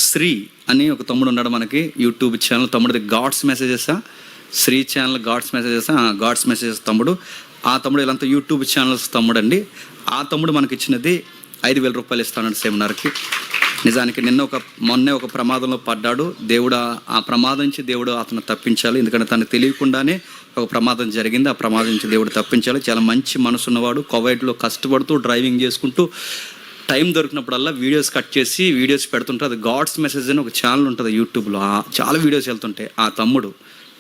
శ్రీ అని ఒక తమ్ముడు ఉన్నాడు మనకి, యూట్యూబ్ ఛానల్. తమ్ముడిది God's messages, Sri channel God's messages తమ్ముడు. ఆ తమ్ముడు ఇలాంతా యూట్యూబ్ ఛానల్స్ తమ్ముడు అండి. ఆ తమ్ముడు మనకి ఇచ్చినది 5,000 రూపాయలు ఇస్తానండి సెమినార్కి. నిజానికి మొన్నే ఒక ప్రమాదంలో పడ్డాడు. దేవుడు ఆ ప్రమాదం నుంచి దేవుడు అతను తప్పించాలి. ఎందుకంటే తనకు తెలియకుండానే ఒక ప్రమాదం జరిగింది. ఆ ప్రమాదం నుంచి దేవుడు తప్పించాలి. చాలా మంచి మనసు ఉన్నవాడు. కువైట్లో కష్టపడుతూ డ్రైవింగ్ చేసుకుంటూ టైం దొరికినప్పుడల్లా వీడియోస్ కట్ చేసి వీడియోస్ పెడుతుంటారు. అది గాడ్స్ మెసేజ్ అని ఒక ఛానల్ ఉంటుంది యూట్యూబ్లో, చాలా వీడియోస్ వెళ్తుంటాయి. ఆ తమ్ముడు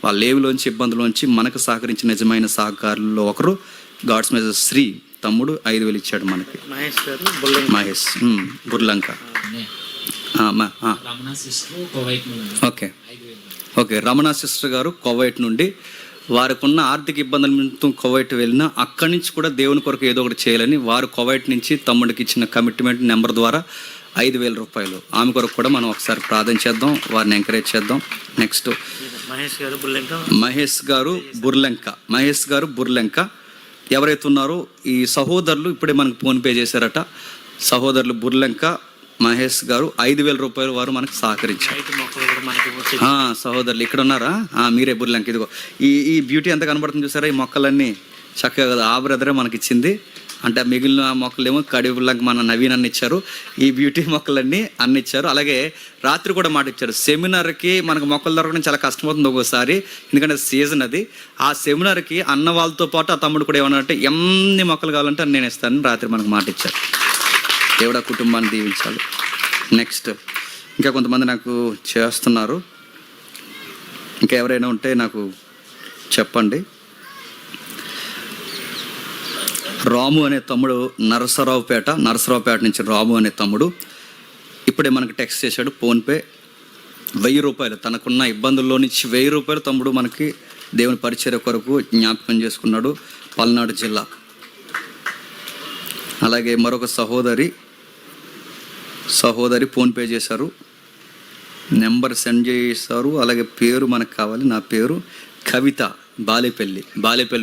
వాళ్ళ లేవులోంచి, ఇబ్బందులోంచి మనకు సహకరించిన నిజమైన సహకారుల్లో ఒకరు గాడ్స్ మెసేజ్ శ్రీ తమ్ముడు 5,000 ఇచ్చాడు మనకి. మహేష్ బుర్లంక. ఓకే రమణ సిస్టర్ గారు కువైట్ నుండి, వారికి ఉన్న ఆర్థిక ఇబ్బందుల నిమిత్తం కువైట్ వెళ్ళినా అక్కడి నుంచి కూడా దేవుని కొరకు ఏదో ఒకటి చేయాలని వారు కువైట్ నుంచి తమ్ముడికి ఇచ్చిన కమిట్మెంట్ నెంబర్ ద్వారా 5,000 రూపాయలు. ఆమె కొరకు కూడా మనం ఒకసారి ప్రార్థన చేద్దాం, వారిని ఎంకరేజ్ చేద్దాం. నెక్స్ట్ మహేష్ గారు బుర్లెంక. ఎవరైతే ఉన్నారో ఈ సహోదరులు ఇప్పుడే మనకు ఫోన్పే చేశారట. సహోదరులు బుర్లెంక, మహేష్ గారు 5,000 రూపాయలు వారు మనకు సహకరించారు. సహోదరులు ఇక్కడ ఉన్నారా? మీరే బుర్లెంక. ఇదిగో ఈ బ్యూటీ ఎంత కనబడుతుంది చూసారా? ఈ మొక్కలన్నీ చక్కగా ఆ బ్రదరే మనకి ఇచ్చింది. అంటే మిగిలిన మొక్కలేమో కడిబుల్లంక మన నవీన్ అన్ని ఇచ్చారు, ఈ బ్యూటీ మొక్కలన్నీ అన్ని ఇచ్చారు. అలాగే రాత్రి కూడా మాట ఇచ్చారు. సెమినార్కి మనకు మొక్కలు దొరకడం చాలా కష్టమవుతుంది ఒక్కోసారి, ఎందుకంటే సీజన్ అది. ఆ సెమినార్కి అన్న వాళ్ళతో పాటు ఆ తమ్ముడు కూడా ఏమన్నా అంటే ఎన్ని మొక్కలు కావాలంటే అన్ని నేను ఇస్తానని రాత్రి మనకు మాట ఇచ్చారు. దేవుడు ఆ కుటుంబాన్ని దీవించాలి. నెక్స్ట్ ఇంకా కొంతమంది నాకు చేస్తున్నారు. ఇంకా ఎవరైనా ఉంటే నాకు చెప్పండి. రాము అనే తమ్ముడు నరసరావుపేట నుంచి రాము అనే తమ్ముడు ఇప్పుడే మనకు టెక్స్ట్ చేశాడు. ఫోన్పే రూపాయలు తనకున్న ఇబ్బందుల్లో నుంచి 1000 రూపాయలు తమ్ముడు మనకి దేవుని పరిచర్య కొరకు జ్ఞాపకం చేసుకున్నాడు, పల్నాడు జిల్లా. అలాగే మరొక సహోదరి ఫోన్పే చేశారు, నెంబర్ సెండ్ చేశారు. అలాగే పేరు మనకు కావాలి, నా పేరు కవిత, బాలేపల్లి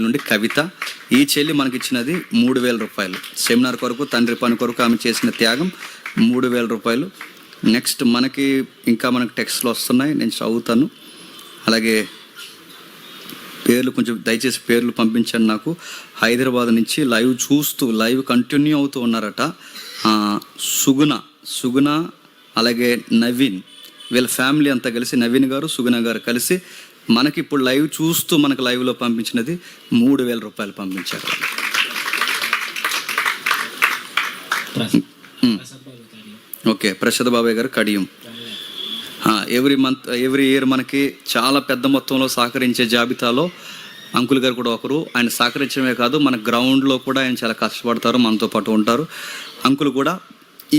నుండి కవిత. ఈ చెల్లి మనకి ఇచ్చినది 3000 రూపాయలు. సెమినార్ కొరకు, తండ్రి పని కొరకు ఆమె చేసిన త్యాగం 3000 రూపాయలు. నెక్స్ట్ మనకి టెక్స్ట్లు వస్తున్నాయి, నేను చదువుతాను. అలాగే పేర్లు కొంచెం దయచేసి పేర్లు పంపించండి నాకు. హైదరాబాద్ నుంచి లైవ్ కంటిన్యూ అవుతూ ఉన్నారట. సుగుణ అలాగే నవీన్, వీళ్ళ ఫ్యామిలీ అంతా కలిసి, నవీన్ గారు సుగుణ గారు కలిసి మనకి ఇప్పుడు లైవ్ చూస్తూ మనకు లైవ్లో పంపించినది 3000 రూపాయలు పంపించారు. ఓకే, ప్రసాద్ బాబాయ్ గారు కడియం. ఎవ్రీ ఇయర్ మనకి చాలా పెద్ద మొత్తంలో సహకరించే జాబితాలో అంకుల్ గారు కూడా ఒకరు. ఆయన సహకరించడమే కాదు, మన గ్రౌండ్లో కూడా ఆయన చాలా కష్టపడతారు, మనతో పాటు ఉంటారు. అంకుల్ కూడా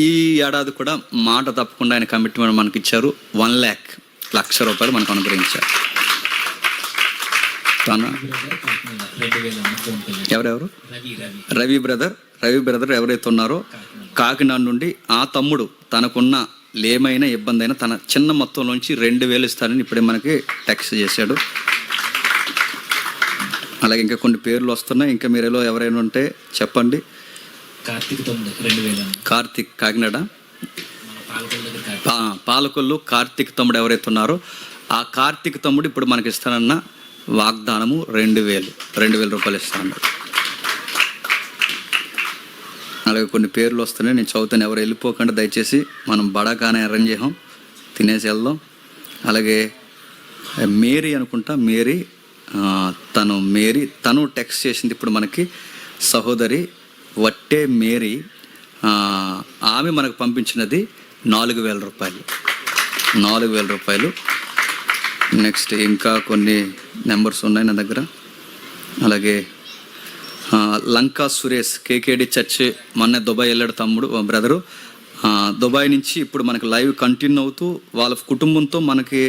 ఈ ఏడాది కూడా మాట తప్పకుండా ఆయన కమిట్మెంట్ మనకి ఇచ్చారు. 1,00,000 రూపాయలు మనకు అనుగ్రహించారు. ఎవరెవరు? రవి బ్రదర్ ఎవరైతే ఉన్నారో కాకినాడ నుండి, ఆ తమ్ముడు తనకున్న ఏమైనా ఇబ్బంది అయినా తన చిన్న మొత్తంలోంచి 2000 ఇస్తారని ఇప్పుడే మనకి టెక్స్ట్ చేశాడు. అలాగే ఇంకా కొన్ని పేర్లు వస్తున్నాయి. ఇంకా మీరేలో ఎవరైనా ఉంటే చెప్పండి. కార్తిక్, కాకినాడ పాలకొల్లు కార్తిక్ తమ్ముడు ఎవరైతే ఉన్నారో ఆ కార్తిక్ తమ్ముడు ఇప్పుడు మనకి ఇస్తానన్న వాగ్దానము 2000 రూపాయలు ఇస్తాను. అలాగే కొన్ని పేర్లు వస్తున్నాయి, నేను చదువుతాను. ఎవరు వెళ్ళిపోకుండా దయచేసి, మనం బడాకానే అరేంజ్ చేసాం, తినేసి వెళ్దాం. అలాగే మేరీ అనుకుంటా, తను టెక్స్ట్ చేసింది ఇప్పుడు మనకి సహోదరి వట్టే మేరీ. ఆమె మనకు పంపించినది 4000 రూపాయలు. నెక్స్ట్ ఇంకా కొన్ని నెంబర్స్ ఉన్నాయి నా దగ్గర. అలాగే లంకా సురేష్, కేకేడి చర్చ్, మొన్న దుబాయ్ వెళ్ళాడు తమ్ముడు బ్రదరు. దుబాయ్ నుంచి ఇప్పుడు మనకి లైవ్ కంటిన్యూ అవుతూ వాళ్ళ కుటుంబంతో మనకి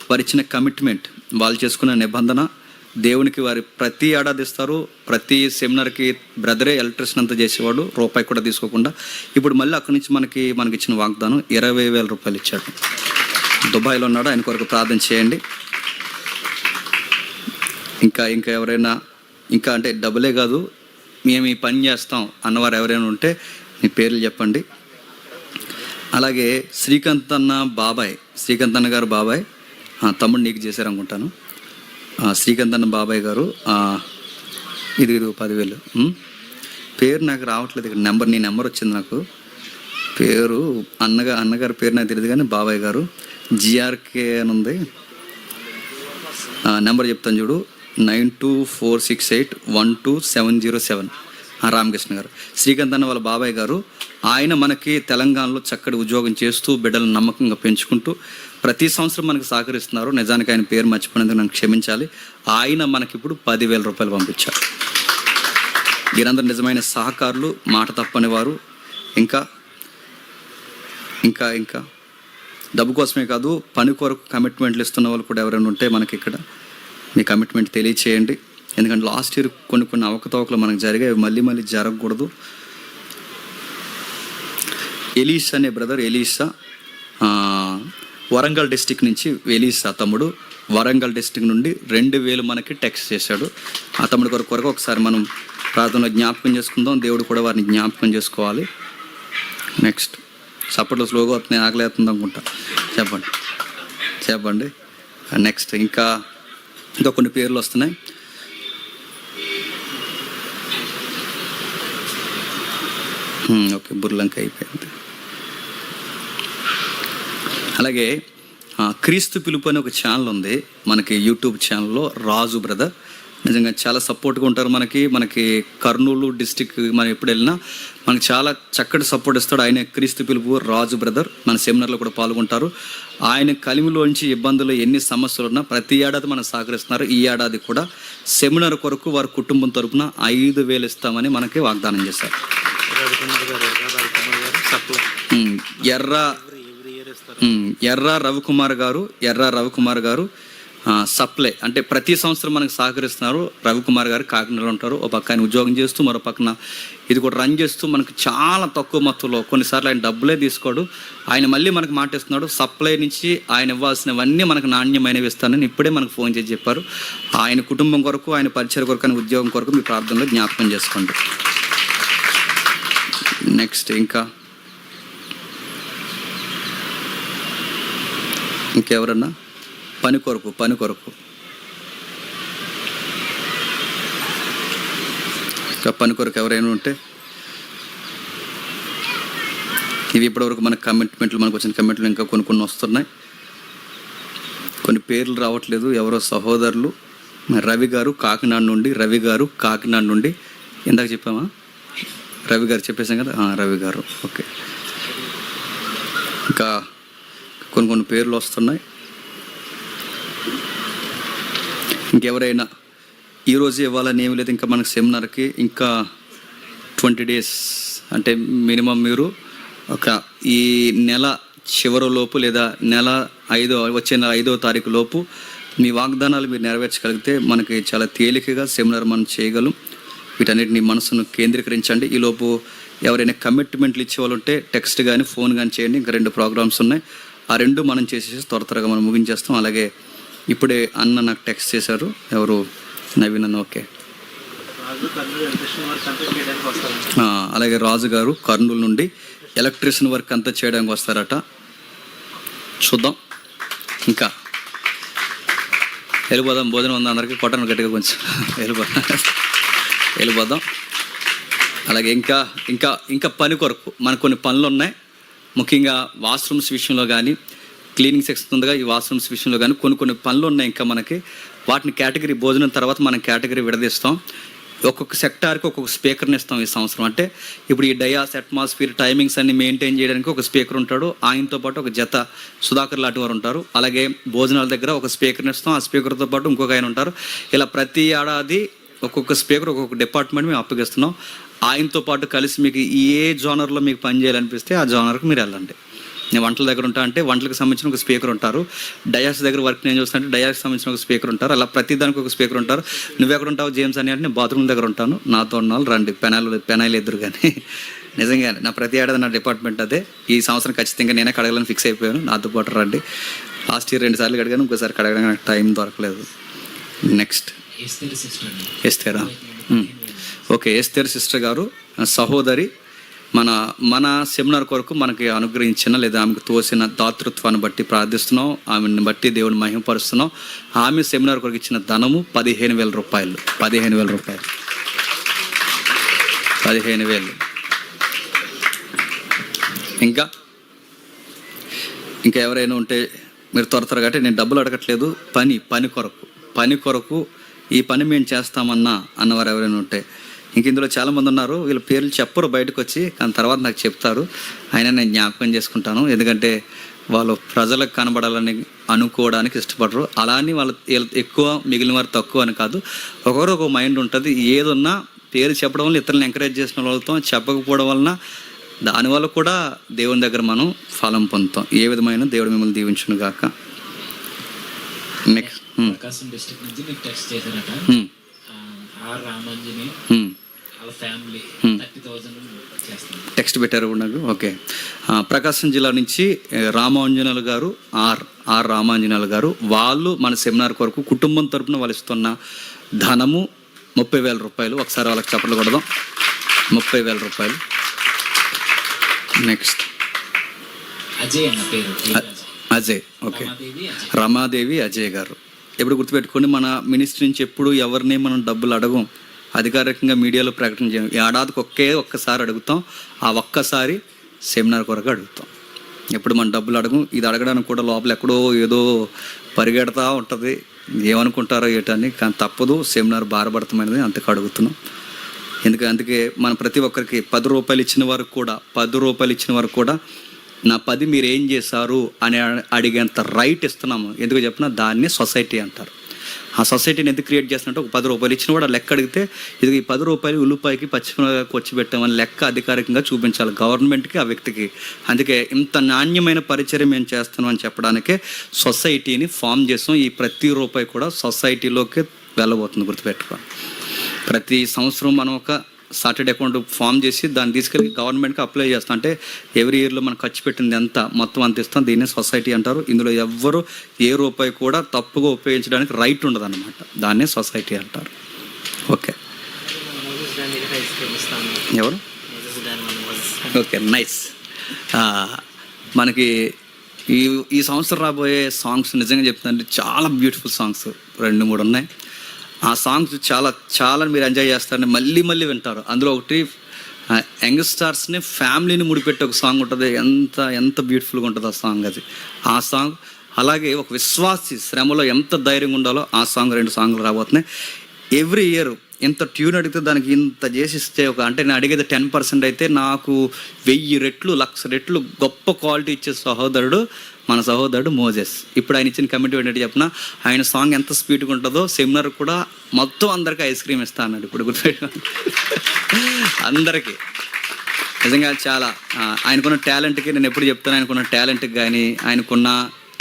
వారు ఇచ్చిన కమిట్మెంట్, వాళ్ళు చేసుకున్న నిబంధన దేవునికి వారి ప్రతి ఏడాది ఇస్తారు. ప్రతి సెమినార్కి బ్రదరే ఎలక్ట్రిసిటీ అంతా చేసేవాడు, రూపాయి కూడా తీసుకోకుండా. ఇప్పుడు మళ్ళీ అక్కడి నుంచి మనకి ఇచ్చిన వాగ్దానం 20,000 రూపాయలు ఇచ్చాడు. దుబాయ్లో ఉన్నాడు, ఆయన కొరకు ప్రార్థన చేయండి. ఇంకా ఎవరైనా అంటే డబ్బులే కాదు, మేము ఈ పని చేస్తాం అన్నవారు ఎవరైనా ఉంటే మీ పేర్లు చెప్పండి. అలాగే శ్రీకాంత్ అన్న గారు బాబాయ్, తమ్ముడు నీకు చేశారు అనుకుంటాను. శ్రీకాంత్ అన్న బాబాయ్ గారు, ఇది 10,000. పేరు నాకు రావట్లేదు ఇక్కడ, నీ నెంబర్ వచ్చింది నాకు. పేరు అన్నగారి పేరు నాకు తెలియదు కానీ బాబాయ్ గారు జిఆర్కే అని ఉంది. నెంబర్ చెప్తాను చూడు, 9246812707. రామకృష్ణ గారు. శ్రీకాంత్ అన్న వాళ్ళ బాబాయ్ గారు, ఆయన మనకి తెలంగాణలో చక్కటి ఉద్యోగం చేస్తూ బిడ్డలను నమ్మకంగా పెంచుకుంటూ ప్రతి సంవత్సరం మనకు సహకరిస్తున్నారు. నిజానికి ఆయన పేరు మర్చిపోయినందుకు నన్ను క్షమించాలి. ఆయన మనకి ఇప్పుడు 10,000 రూపాయలు పంపించారు. వీరందరూ నిజమైన సహకారులు, మాట తప్పని వారు. ఇంకా డబ్బు కోసమే కాదు, పని కొరకు కమిట్మెంట్లు ఇస్తున్న వాళ్ళు కూడా ఎవరైనా ఉంటే మనకి ఇక్కడ మీ కమిట్మెంట్ తెలియచేయండి. ఎందుకంటే లాస్ట్ ఇయర్ కొన్ని అవకతవకలు మనకు జరిగాయి, మళ్ళీ జరగకూడదు. ఎలీషా అనే బ్రదర్, వరంగల్ డిస్టిక్ నుంచి ఎలీషా తమ్ముడు, వరంగల్ డిస్టిక్ నుండి 2000 మనకి టెక్స్ట్ చేశాడు. ఆ తమ్ముడు కొరకు ఒకసారి మనం ప్రార్థనలో జ్ఞాపకం చేసుకుందాం. దేవుడు కూడా వారిని జ్ఞాపకం చేసుకోవాలి. నెక్స్ట్ సపోర్ట్లో స్లోగా వస్తున్నాయి, ఆకలేస్తుంది అనుకుంటా. చెప్పండి. నెక్స్ట్ ఇంకా కొన్ని పేర్లు వస్తున్నాయి. ఓకే, బుర్లంక అయిపోయింది. అలాగే క్రీస్తు పిలుపు అనే ఒక ఛానల్ ఉంది మనకి యూట్యూబ్ ఛానల్లో. రాజు బ్రదర్ నిజంగా చాలా సపోర్ట్గా ఉంటారు. మనకి కర్నూలు డిస్టిక్ మనం ఎప్పుడు వెళ్ళినా మనకి చాలా చక్కటి సపోర్ట్ ఇస్తాడు. ఆయన క్రీస్తు పిలుపు రాజు బ్రదర్ మన సెమినార్లో కూడా పాల్గొంటారు. ఆయన కలిమిలోంచి ఇబ్బందులు ఎన్ని సమస్యలు ఉన్నా ప్రతి ఏడాది మనం సహకరిస్తున్నారు. ఈ ఏడాది కూడా సెమినార్ కొరకు వారి కుటుంబం తరపున 5,000 ఇస్తామని మనకి వాగ్దానం చేశారు. ఎర్ర రవికుమార్ గారు సప్లై అంటే ప్రతి సంవత్సరం మనకు సహకరిస్తున్నారు. రవికుమార్ గారు కాకినాడలో ఉంటారు. ఒక పక్క ఆయన ఉద్యోగం చేస్తూ మరో పక్కన ఇది కూడా రన్ చేస్తూ మనకు చాలా తక్కువ మొత్తంలో కొన్నిసార్లు ఆయన డబ్బులే తీసుకోడు. ఆయన మళ్ళీ మనకు మాట ఇస్తున్నాడు. సప్లై నుంచి ఆయన ఇవ్వాల్సినవన్నీ మనకు నాణ్యమైనవి ఇస్తానని ఇప్పుడే మనకు ఫోన్ చేసి చెప్పారు. ఆయన కుటుంబం కొరకు, ఆయన పరిచయ కొరకు, ఆయన ఉద్యోగం కొరకు మీ ప్రార్థనలో జ్ఞాపకం చేసుకోండి. నెక్స్ట్ ఇంకెవరన్నా పని కొరకు ఇంకా పని కొరకు ఎవరైనా ఉంటే ఇవి ఇప్పటివరకు మనకు కమిట్మెంట్లు, మనకు వచ్చిన కమిట్మెంట్లు ఇంకా కొన్ని వస్తున్నాయి. కొన్ని పేర్లు రావట్లేదు. ఎవరో సహోదరులు రవి గారు కాకినాడ నుండి ఇందాక చెప్పామా? రవి గారు చెప్పేసాం కదా. రవి గారు ఓకే. ఇంకా కొన్ని పేర్లు వస్తున్నాయి. ఇంకెవరైనా ఈరోజు ఇవ్వాలని ఏమి లేదు. ఇంకా మనకు సెమినార్కి ఇంకా 20 days అంటే మినిమం మీరు ఒక ఈ నెల చివరిలోపు లేదా వచ్చే నెల 5వ తారీఖు లోపు మీ వాగ్దానాలు మీరు నెరవేర్చగలిగితే మనకి చాలా తేలికగా సెమినార్ మనం చేయగలం. వీటన్నిటిని మనసును కేంద్రీకరించండి. ఈలోపు ఎవరైనా కమిట్మెంట్లు ఇచ్చేవాళ్ళు ఉంటే టెక్స్ట్ కానీ ఫోన్ కానీ చేయండి. ఇంకా 2 ప్రోగ్రామ్స్ ఉన్నాయి. ఆ 2 మనం చేసేసి త్వరగా మనం ముగించేస్తాం. అలాగే ఇప్పుడే అన్న నాకు టెక్స్ట్ చేశారు. ఎవరు? నవీన్ అన్న. ఓకే. అలాగే రాజు గారు కర్నూలు నుండి ఎలక్ట్రీషియన్ వర్క్ అంతా చేయడానికి వస్తారట. చూద్దాం. ఇంకా వెళ్ళిపోదాం. భోజనం ఉంది అందరికీ. కొట్టను గట్టిగా కొంచెం వెళ్ళిపోదాం. అలాగే ఇంకా పని కొరకు మనకు కొన్ని పనులు ఉన్నాయి. ముఖ్యంగా వాష్రూమ్స్ విషయంలో కానీ, క్లీనింగ్ సెక్షన్ ఉందిగా, ఈ వాష్రూమ్స్ విషయంలో కానీ కొన్ని పనులు ఉన్నాయి ఇంకా మనకి. వాటిని కేటగిరీ భోజనం తర్వాత మనం కేటగిరీ విడదీస్తాం. ఒక్కొక్క సెక్టార్కి ఒక్కొక్క స్పీకర్ని ఇస్తాం ఈ సంవత్సరం. అంటే ఇప్పుడు ఈ డయాస్, అట్మాస్ఫియర్, టైమింగ్స్ అన్ని మెయింటైన్ చేయడానికి ఒక స్పీకర్ ఉంటాడు. ఆయనతో పాటు ఒక జత సుధాకర్ లాంటి వారు ఉంటారు. అలాగే భోజనాల దగ్గర ఒక స్పీకర్ని ఇస్తాం. ఆ స్పీకర్తో పాటు ఇంకొక ఆయన ఉంటారు. ఇలా ప్రతి ఏడాది ఒక్కొక్క స్పీకర్ ఒక్కొక్క డిపార్ట్మెంట్ మేము అప్పగిస్తున్నాం. ఆయనతో పాటు కలిసి మీకు ఏ జోనర్లో మీకు పని చేయాలనిపిస్తే ఆ జోనర్కి మీరు వెళ్ళండి. నేను వంటల దగ్గర ఉంటా అంటే వంటలకు సంబంధించిన ఒక స్పీకర్ ఉంటారు. డయాస్ దగ్గర వర్క్ నేను చూస్తానంటే డయాస్కి సంబంధించిన ఒక స్పీకర్ ఉంటారు. అలా ప్రతి దానికి ఒక స్పీకర్ ఉంటారు. నువ్వెక్కడ ఉంటావు జేమ్స్ అని అంటే నేను బాత్రూమ్ దగ్గర ఉంటాను. నాతో ఉన్న వాళ్ళు రండి. పెనాయిల్ ఎదురు కానీ నిజంగానే నా ప్రతి ఏడాది నా డిపార్ట్మెంట్ అదే. ఈ సంవత్సరం ఖచ్చితంగా నేనే కడగాలని ఫిక్స్ అయిపోయాను. నాతో పాటు రండి. లాస్ట్ ఇయర్ 2 సార్లు కడిగాను. ఇంకోసారి కడగడానికి నాకు టైం దొరకలేదు. నెక్స్ట్ ఎస్తేరా. ఓకే. ఎస్తేర్ సిస్టర్ గారు సహోదరి మన సెమినార్ కొరకు మనకి అనుగ్రహించిన లేదా ఆమెకు తోసిన దాతృత్వాన్ని బట్టి ప్రార్థిస్తున్నాం. ఆమెను బట్టి దేవుని మహిమపరుస్తున్నాం. ఆమె సెమినార్ కొరకు ఇచ్చిన ధనము 15,000 రూపాయలు. 15,000. ఇంకా ఎవరైనా ఉంటే మీరు త్వరగా అంటే నేను డబ్బులు అడగట్లేదు. పని కొరకు ఈ పని మేము చేస్తామన్నా అన్నవారు ఎవరైనా ఉంటే ఇంక ఇందులో చాలామంది ఉన్నారు. వీళ్ళ పేర్లు చెప్పరు బయటకు వచ్చి, కానీ తర్వాత నాకు చెప్తారు. అయినా నేను జ్ఞాపకం చేసుకుంటాను. ఎందుకంటే వాళ్ళు ప్రజలకు కనబడాలని అనుకోవడానికి ఇష్టపడరు. అలా అని వాళ్ళు ఎక్కువ మిగిలిన వారు తక్కువ అని కాదు. ఒకరు ఒక మైండ్ ఉంటుంది. ఏదున్నా పేరు చెప్పడం వల్ల ఇతరులను ఎంకరేజ్ చేసిన వాళ్ళతో, చెప్పకపోవడం వలన దానివల్ల కూడా దేవుని దగ్గర మనం ఫలం పొందుతాం. ఏ విధమైన దేవుడు మిమ్మల్ని దీవించును గాక. నెక్స్ట్ ప్రకాశం డిస్ట్రిక్ట్ నుంచి మీకు టెక్స్ట్ చేశారట. ఆర్ రామాంజని వాళ్ళ ఫ్యామిలీ 30,000 చేస్తారు. టెక్స్ట్ పెట్టారు నాకు. ఓకే. ప్రకాశం జిల్లా నుంచి రామాంజనాలు గారు, ఆర్ రామాంజనాలు గారు, వాళ్ళు మన సెమినార్ కొరకు కుటుంబం తరపున వాళ్ళు ఇస్తున్న ధనము 30,000 రూపాయలు. ఒకసారి వాళ్ళకి చప్పట్లు కొడదాం. 30,000 రూపాయలు. నెక్స్ట్ అజయ్ అన్న పేరు. అజయ్. ఓకే. రమాదేవి అజయ్ గారు. ఎప్పుడు గుర్తుపెట్టుకోండి, మన మినిస్ట్రీ నుంచి ఎప్పుడు ఎవరిని మనం డబ్బులు అడగం. అధికారికంగా మీడియాలో ప్రకటన చేయం. ఏడాదికి ఒక్కసారి అడుగుతాం. ఆ ఒక్కసారి సెమినార్ కొరకు అడుగుతాం. ఎప్పుడు మనం డబ్బులు అడగం. ఇది అడగడానికి కూడా లోపల ఎక్కడో ఏదో పరిగెడతా ఉంటుంది. ఏమనుకుంటారో ఏటని. కానీ తప్పదు, సెమినార్ భారపడతామనేది అంతకు అడుగుతున్నాం. అందుకే మన ప్రతి ఒక్కరికి 10 రూపాయలు ఇచ్చిన వారికి కూడా నా 10 మీరు ఏం చేశారు అని అడిగేంత రైట్ ఇస్తున్నాము. ఎందుకు చెప్పినా దాన్ని సొసైటీ అంటారు. ఆ సొసైటీని ఎందుకు క్రియేట్ చేస్తున్నట్టు ఒక 10 రూపాయలు ఇచ్చిన కూడా లెక్క అడిగితే ఇది ఈ 10 రూపాయలు ఉల్లిపాయకి పచ్చిమిరపకాయకి వచ్చి పెట్టామని లెక్క అధికారికంగా చూపించాలి గవర్నమెంట్కి, ఆ వ్యక్తికి. అందుకే ఇంత నాణ్యమైన పరిచయం మేము చేస్తున్నాం అని చెప్పడానికే సొసైటీని ఫామ్ చేస్తాం. ఈ ప్రతి రూపాయి కూడా సొసైటీలోకి వెళ్ళబోతుంది, గుర్తుపెట్టుకోండి. ప్రతి సంవత్సరం మనం ఒక సాటర్డే అకౌంట్ ఫామ్ చేసి దాన్ని తీసుకెళ్ళి గవర్నమెంట్కి అప్లై చేస్తాం. అంటే ఎవ్రీ ఇయర్లో మనం ఖర్చు పెట్టింది ఎంత మొత్తం అంత ఇస్తాం. దీన్నే సొసైటీ అంటారు. ఇందులో ఎవ్వరు ఏ రూపాయి కూడా తప్పుగా ఉపయోగించడానికి రైట్ ఉండదు అన్నమాట. దాన్నే సొసైటీ అంటారు. ఓకే, ఎవరు? Okay, nice. మనకి ఈ సంవత్సరం రాబోయే సాంగ్స్ నిజంగా చెప్తానంటే చాలా బ్యూటిఫుల్ సాంగ్స్ 2-3 ఉన్నాయి. ఆ సాంగ్స్ చాలా మీరు ఎంజాయ్ చేస్తారని మళ్ళీ వింటారు. అందులో ఒకటి యంగ్స్టార్స్ని ఫ్యామిలీని ముడిపెట్టే ఒక సాంగ్ ఉంటుంది. ఎంత బ్యూటిఫుల్గా ఉంటుంది ఆ సాంగ్. ఆ సాంగ్ అలాగే ఒక విశ్వాసి శ్రమలో ఎంత ధైర్యంగా ఉండాలో ఆ సాంగ్, 2 సాంగ్లు రాబోతున్నాయి. ఎవ్రీ ఇయర్ ఇంత ట్యూన్ అడిగితే దానికి ఇంత చేసిస్తే అంటే నేను అడిగేది 10% అయితే నాకు 1000 రెట్లు 1,00,000 రెట్లు గొప్ప క్వాలిటీ ఇచ్చే సహోదరుడు మన సహోదరుడు మోజెస్. ఇప్పుడు ఆయన ఇచ్చిన కమిటీ ఏంటంటే చెప్పిన ఆయన సాంగ్ ఎంత స్పీడ్గా ఉంటుందో సెమినార్ కూడా మొత్తం అందరికీ ఐస్ క్రీమ్ ఇస్తా అన్నాడు. ఇప్పుడు గుర్తుపెట్టుకోండి, అందరికీ నిజంగా చాలా ఆయనకున్న టాలెంట్కి నేను ఎప్పుడు చెప్తాను, ఆయనకున్న టాలెంట్కి కానీ, ఆయనకున్న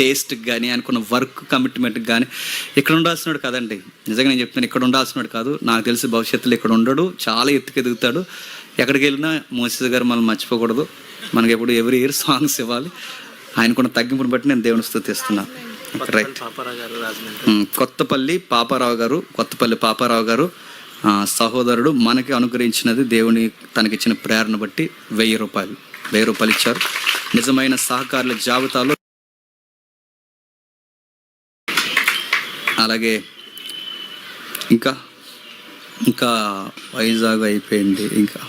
టేస్ట్కి కానీ, ఆయనకున్న వర్క్ కమిట్మెంట్కి కానీ ఇక్కడ ఉండాల్సినాడు కదండి. నిజంగా నేను చెప్తాను, ఇక్కడ ఉండాల్సినాడు కాదు. నాకు తెలిసి భవిష్యత్తులో ఇక్కడ ఉండడు, చాలా ఎత్తుకు ఎదుగుతాడు. ఎక్కడికి వెళ్ళినా మోసెస్ గారు మనం మర్చిపోకూడదు. మనకి ఎప్పుడు ఎవ్రీ ఇయర్ సాంగ్స్ ఇవ్వాలి. ఆయనకున్న తగ్గింపుని బట్టి నేను దేవుని స్తుతిస్తున్నాను. రైట్. కొత్తపల్లి పాపారావు గారు సహోదరుడు మనకి అనుగ్రహించినది దేవుని తనకిచ్చిన ప్రేరణ బట్టి 1000 రూపాయలు ఇచ్చారు. నిజమైన సహకారుల జాబితాలో అలాగే ఇంకా వైజాగ్ అయిపోయింది. ఇంకా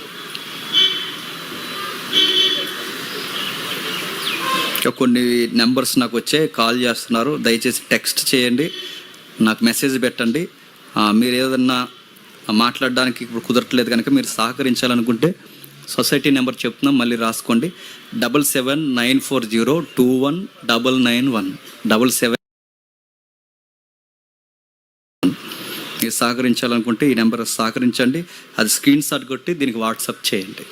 కొన్ని నెంబర్స్ నాకు వచ్చే కాల్ చేస్తున్నారు. దయచేసి టెక్స్ట్ చేయండి, నాకు మెసేజ్ పెట్టండి. మీరు ఏదన్నా మాట్లాడడానికి ఇప్పుడు కుదరట్లేదు కనుక మీరు సహకరించాలనుకుంటే సొసైటీ నెంబర్ చెప్తున్నాం, మళ్ళీ రాసుకోండి. 7794021991 77. మీరు సహకరించాలనుకుంటే ఈ నెంబర్ సహకరించండి. అది స్క్రీన్ షాట్ కొట్టి దీనికి వాట్సాప్ చేయండి.